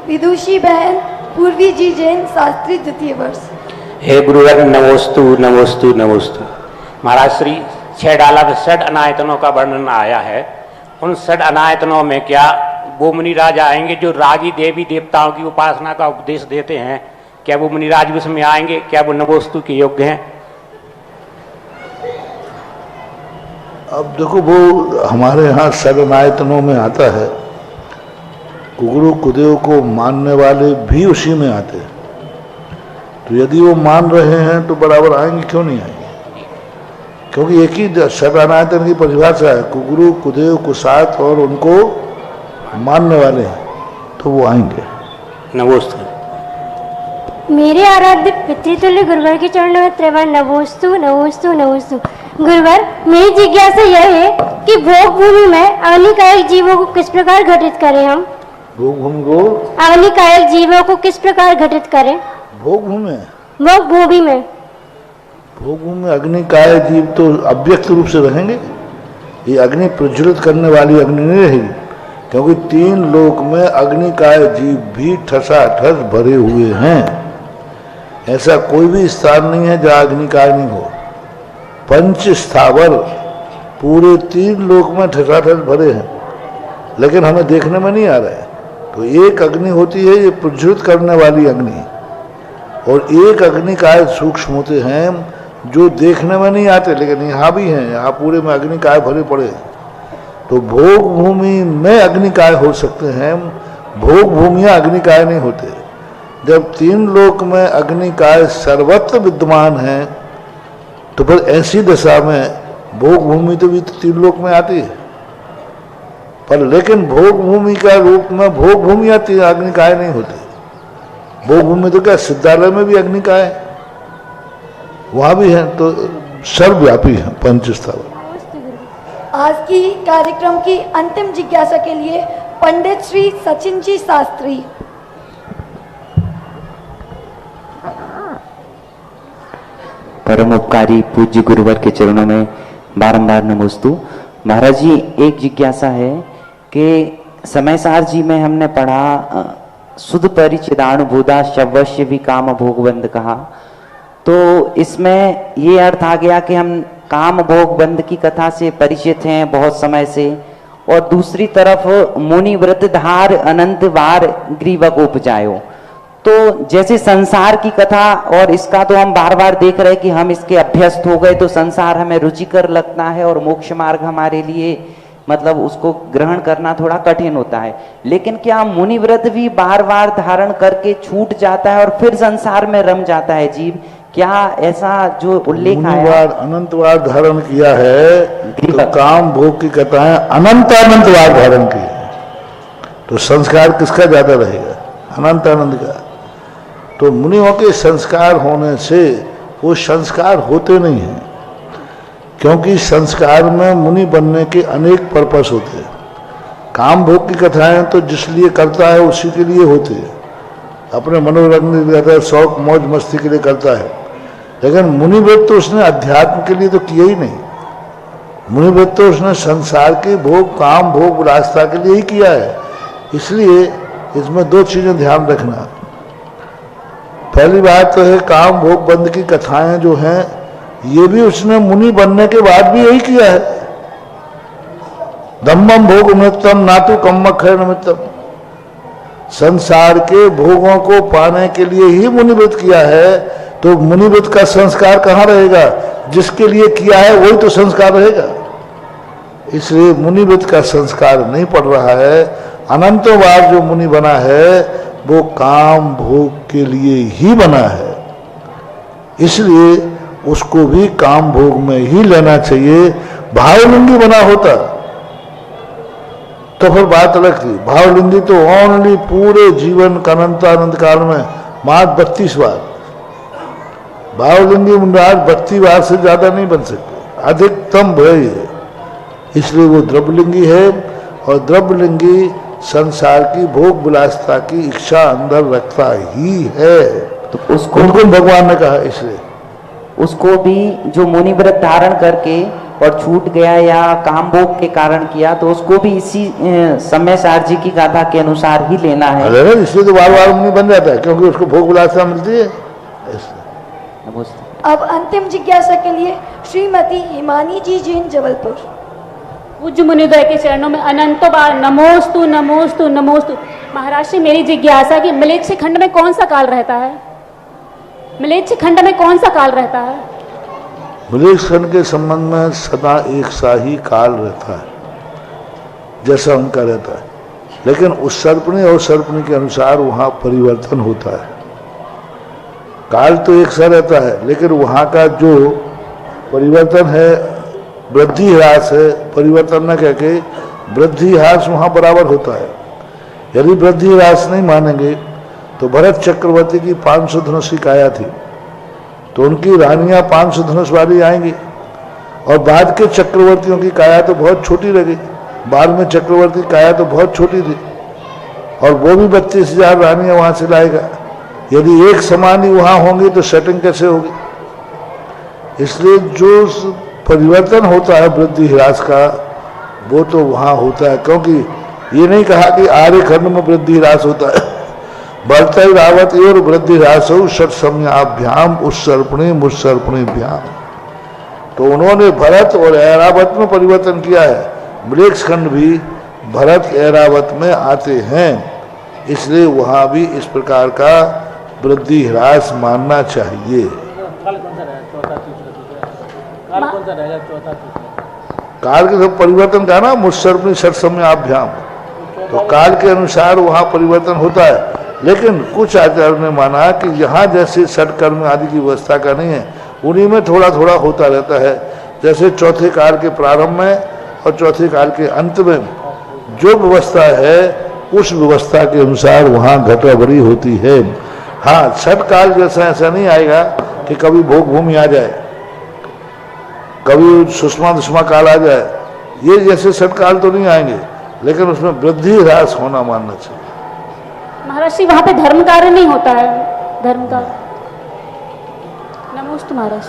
विदुषी बहन पूर्वी जी जैन शास्त्री द्वितीय वर्ष। हे गुरुवर नमोस्तु नमोस्तु नमोस्तु। महाराज श्री 6 डाला में 6 अनायतनों का वर्णन आया है। उन 6 अनायतनों में क्या वो मुनिराज आएंगे जो रागी देवी देवताओं की उपासना का उपदेश देते हैं? क्या वो मुनिराज भी उसमें आएंगे? क्या वो नमोस्तु के योग्य हैं? अब देखो, वो हमारे यहाँ 6 अनायतनों में आता है, कुगुरु कुदेव को मानने वाले भी उसी में आते हैं। तो यदि वो मान रहे हैं तो बराबर आएंगे, क्यों नहीं आएंगे? क्योंकि एक ही षडानायतन की परिभाषा है, कुगुरु कुदेव कुसात और उनको मानने वाले हैं, तो वो आएंगे। नमोस्तु। मेरे आराध्य पितृतुल्य गुरुवर के चरणों में त्रिवार नमोस्तु नमोस्तु नमोस्तु। गुरुवर, मेरी जिज्ञासा यह है कि भोग भूमि में अग्निकायक जीवों को किस प्रकार घटित करें हम? भोग भूमि को अग्निकायक जीवों को किस प्रकार घटित करें? भोग भूमि में भोग भूमि में अग्निकाय जीव तो अव्यक्त रूप से रहेंगे। ये अग्नि प्रज्वलित करने वाली अग्नि नहीं रहेगी, क्योंकि 3 लोक में अग्निकाय जीव भी ठसाठस भरे हुए हैं। ऐसा कोई भी स्थान नहीं है जहाँ अग्निकाय नहीं हो। 5 स्थावर पूरे 3 लोक में ठसाठस भरे हैं, लेकिन हमें देखने में नहीं आ रहा है। तो एक अग्नि होती है ये प्रज्वलित करने वाली अग्नि, और एक अग्निकाय सूक्ष्म होते हैं जो देखने में नहीं आते, लेकिन यहाँ भी हैं, यहाँ पूरे में अग्निकाय भरे पड़े हैं। तो भोग भूमि में अग्निकाय हो सकते हैं, भोग भूमियाँ अग्निकाय नहीं होते। जब 3 लोक में अग्निकाय सर्वत्र विद्यमान है, तो फिर ऐसी दशा में भोग भूमि तो भी 3 लोक में आती है, पर लेकिन भोग भूमि का रूप में भोग भूमि आती है, अग्निकाय नहीं होती। भोग भूमि तो क्या सिद्धालय में भी अग्निकाय है, वहाँ भी है, तो सर्वव्यापी है 5 स्थावर। आज की कार्यक्रम की अंतिम जिज्ञासा के लिए पंडित श्री सचिन जी शास्त्री। परम उपकारी पूज्य गुरुवर के चरणों में बारंबार नमोस्तु। महाराज जी, एक जिज्ञासा है कि समयसार जी में हमने पढ़ा सुध परिचिदानुभूता शवश्य भी काम भोगबंद कहा, तो इसमें ये अर्थ आ गया कि हम काम भोग बंद की कथा से परिचित हैं बहुत समय से, और दूसरी तरफ मुनि व्रत धार अनंत बार ग्रीवक उपजायो। तो जैसे संसार की कथा और इसका तो हम बार बार देख रहे हैं कि हम इसके अभ्यस्त हो गए, तो संसार हमें रुचिकर लगता है और मोक्ष मार्ग हमारे लिए मतलब उसको ग्रहण करना थोड़ा कठिन होता है। लेकिन क्या मुनि व्रत भी बार बार धारण करके छूट जाता है और फिर संसार में रम जाता है जीव? क्या ऐसा जो उल्लेख आया? अनंत बार धारण किया है, तो काम भोग की कथाएं अनंत बार धारण की है, तो संस्कार किसका ज्यादा रहेगा? अनंत का। तो मुनियों के संस्कार होने से वो संस्कार होते नहीं हैं, क्योंकि संस्कार में मुनि बनने के अनेक पर्पस होते हैं। काम भोग की कथाएं तो जिस लिए करता है उसी के लिए होती है, अपने मनोरंजन के लिए, शौक मौज मस्ती के लिए करता है। लेकिन मुनि व्रत तो उसने अध्यात्म के लिए तो किया ही नहीं। मुनि व्रत तो उसने संसार के भोग, काम भोग, विलासता के लिए ही किया है। इसलिए इसमें 2 चीजें ध्यान रखना। पहली बात तो है काम भोग बंद की कथाएं जो हैं, ये भी उसने मुनि बनने के बाद भी यही किया है। दम्भम भोग निमित्तम नातु कम्मखय निमित्तम, संसार के भोगों को पाने के लिए ही मुनि व्रत किया है। तो मुनि व्रत का संस्कार कहाँ रहेगा? जिसके लिए किया है वही तो संस्कार रहेगा। इसलिए मुनि व्रत का संस्कार नहीं पड़ रहा है। अनंतों बार जो मुनि बना है वो काम भोग के लिए ही बना है, इसलिए उसको भी काम भोग में ही लेना चाहिए। भावलिंगी बना होता तो फिर बात अलग थी। भावलिंगी तो ओनली पूरे जीवन का अनंत काल में मात्र 32 बार। भावलिंगी मुंडार 32 बार से ज्यादा नहीं बन सकते, अधिकतम भय है। इसलिए वो द्रव्यलिंगी है, और द्रव्यलिंगी संसार की भोग विलासता की इच्छा अंदर रखता ही है। तो उसको उनको भगवान ने कहा, इसलिए उसको भी जो मुनि व्रत धारण करके और छूट गया या काम भोग के कारण किया, तो उसको भी इसी समयसार जी की गाथा के अनुसार ही लेना है। अरे इसलिए तो बार बार मुनि बन जाता है, क्योंकि उसको भोग विलासता मिलती है। अब अंतिम जिज्ञासा के लिए श्रीमती हिमानी जी जैन जबलपुर। पूज्य मुनिद्वय के चरणों में अनंतों बार नमोस्तु नमोस्तु नमोस्तु। महाराज जी, मेरी जिज्ञासा कि मलेच्छ खंड में कौन सा काल रहता है? मलेच्छ खंड में कौन सा काल रहता है? मलेच्छ खंड के संबंध में सदा एक सा ही काल रहता है, जैसा उनका रहता है। लेकिन उस सर्पणी और सर्पणी के अनुसार वहाँ परिवर्तन होता है। काल तो एक सा रहता है, लेकिन वहाँ का जो परिवर्तन है, वृद्धि ह्रास है, परिवर्तन न कह के वृद्धि ह्रास वहाँ बराबर होता है। यदि वृद्धि ह्रास नहीं मानेंगे तो भरत चक्रवर्ती की 500 धनुष की काया थी, तो उनकी रानियां 500 धनुष वाली आएंगी, और बाद के चक्रवर्तियों की काया तो बहुत छोटी रही। बाद में चक्रवर्ती काया तो बहुत छोटी थी, और वो भी 32,000 रानियां वहां से लाएगा। यदि एक समान ही वहां होंगी तो सेटिंग कैसे होगी? इसलिए जो परिवर्तन होता है वृद्धि ह्रास का, वो तो वहां होता है, क्योंकि ये नहीं कहा कि आर्यखंड में वृद्धि ह्रास होता है। बढ़ता ही रावत और वृद्धि ह्रास हो षट सम्याभ्याम उत्सर्पणी मुत्सर्पणीभ्याम। तो उन्होंने भरत और ऐरावत में परिवर्तन किया है। मृक्ष खंड भी भरत ऐरावत में आते हैं, इसलिए वहां भी इस प्रकार का वृद्धि ह्रास मानना चाहिए। काल के सब परिवर्तन का ना मुत्सर्पणी षट सम्याभ्याम, तो काल के अनुसार वहां परिवर्तन होता है। लेकिन कुछ आचार्यों ने माना कि यहाँ जैसे षट कर्म आदि की व्यवस्था का नहीं है, उन्हीं में थोड़ा थोड़ा होता रहता है। जैसे चौथे काल के प्रारंभ में और चौथे काल के अंत में जो व्यवस्था है, उस व्यवस्था के अनुसार वहाँ घटाबड़ी होती है। हाँ, छठ काल जैसा ऐसा नहीं आएगा कि कभी भोग भूमि आ जाए, कभी सुषमा दुष्मा काल आ जाए, ये जैसे छठ काल तो नहीं आएंगे, लेकिन उसमें वृद्धि ह्रास होना मानना चाहिए। महाराज जी वहाँ पे धर्म कार्य नहीं होता है, धर्म कार्य। नमोस्तु महाराज।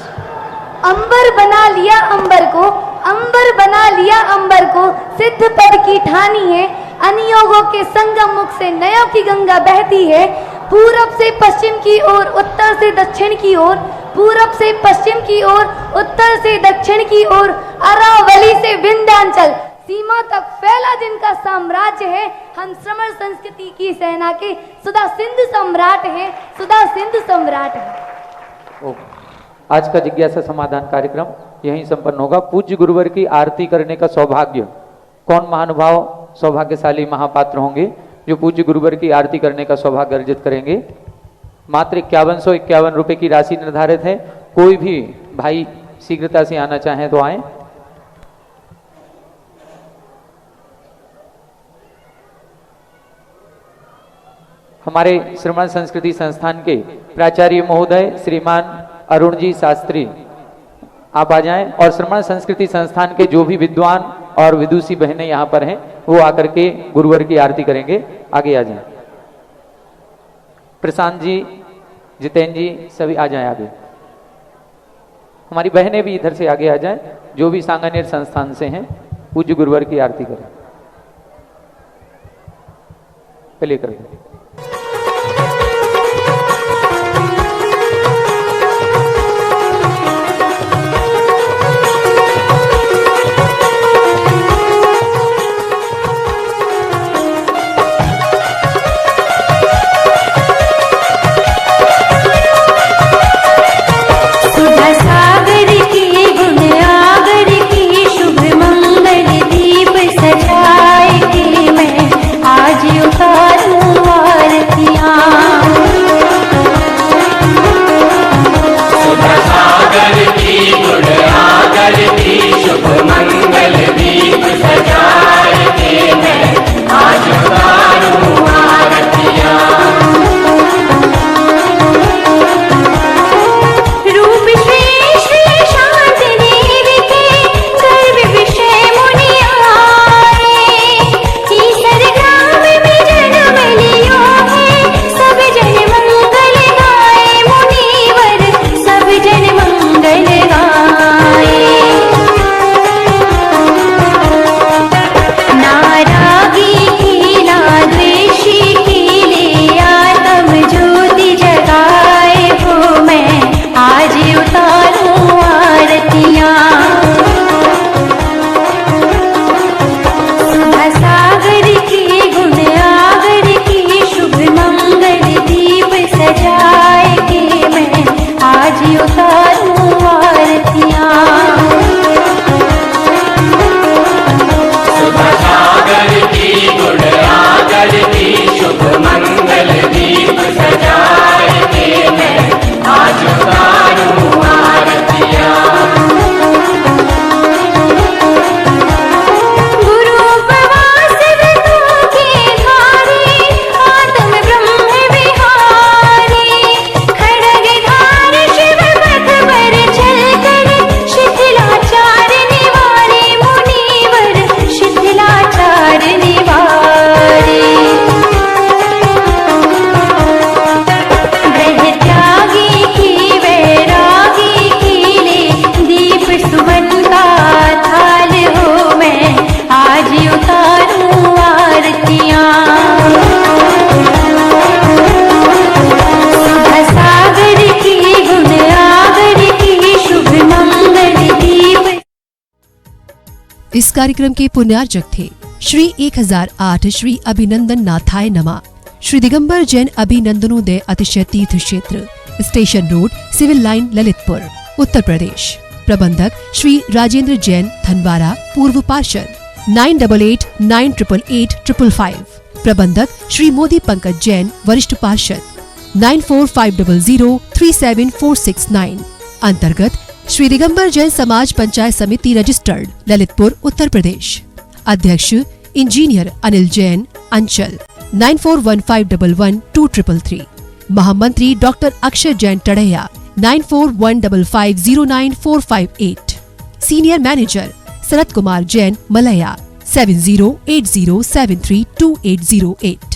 अंबर बना लिया अंबर को, अंबर बना लिया अंबर को, सिद्ध पद की ठानी है। अनियोगों के संगम मुख से नयों की गंगा बहती है। पूरब से पश्चिम की ओर, उत्तर से दक्षिण की ओर, पूरब से पश्चिम की ओर, उत्तर से दक्षिण की ओर, अरावली से विंध्याचल सीमा तक फैला जिनका साम्राज्य है। हम श्रमण संस्कृति की सेना के सुधा सिंधु सम्राट हैं, सुधा सिंधु सम्राट हैं। आज का जिज्ञासा समाधान कार्यक्रम यहीं संपन्न होगा। पूज्य गुरुवर की आरती करने का सौभाग्य कौन महानुभाव सौभाग्यशाली महापात्र होंगे जो पूज्य गुरुवर की आरती करने का सौभाग्य अर्जित करेंगे? मात्र 5151 रुपए की राशि निर्धारित है। कोई भी भाई शीघ्रता से आना चाहें तो आए। हमारे श्रमण संस्कृति संस्थान के प्राचार्य महोदय श्रीमान अरुण जी शास्त्री आप आ जाएं, और श्रमण संस्कृति संस्थान के जो भी विद्वान और विदुषी बहनें यहाँ पर हैं वो आकर के गुरुवर की आरती करेंगे। आगे आ जाएं। प्रशांत जी, जितेंद्र जी सभी आ जाएं आगे। हमारी बहनें भी इधर से आगे आ जाएं, जो भी सांगानेर संस्थान से हैं, पूज्य गुरुवर की आरती करें। चलिए करेंगे। सजाए के मैं आज उतारूं इस कार्यक्रम के पुण्यार्चक थे श्री 1008 श्री अभिनंदन नाथाय नमा, श्री दिगंबर जैन अभिनंदनोदय अतिशय तीर्थ क्षेत्र, station road, civil line, Lalitpur, Uttar Pradesh. प्रबंधक श्री राजेंद्र जैन धनवारा, पूर्व पार्षद, 9889888555। प्रबंधक श्री मोदी पंकज जैन, वरिष्ठ पार्षद, 9450037469। अंतर्गत श्री दिगंबर जैन समाज पंचायत समिति रजिस्टर्ड, ललितपुर, उत्तर प्रदेश। अध्यक्ष इंजीनियर अनिल जैन, अंचल, 9415112333। महामंत्री doctor Akshay Jain Tadaiya, 9415509458। Senior manager Sharad Kumar Jain, Malaya, 7080732808।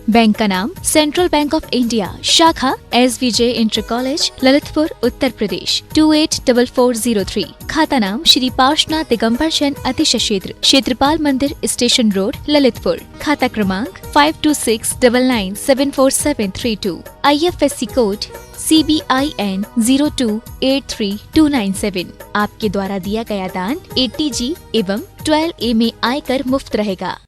Bank का नाम सेंट्रल बैंक ऑफ इंडिया, शाखा SVJ inter college, Lalitpur, Uttar Pradesh, 284403। खाता नाम श्री पार्श्वनाथ दिगंबर जैन अतिशय क्षेत्र, क्षेत्रपाल मंदिर, स्टेशन रोड, ललितपुर। खाता क्रमांक 5269974732। IFSC code CBIN 0283297। आपके द्वारा दिया गया दान 80G एवं 12A में आयकर मुफ्त रहेगा।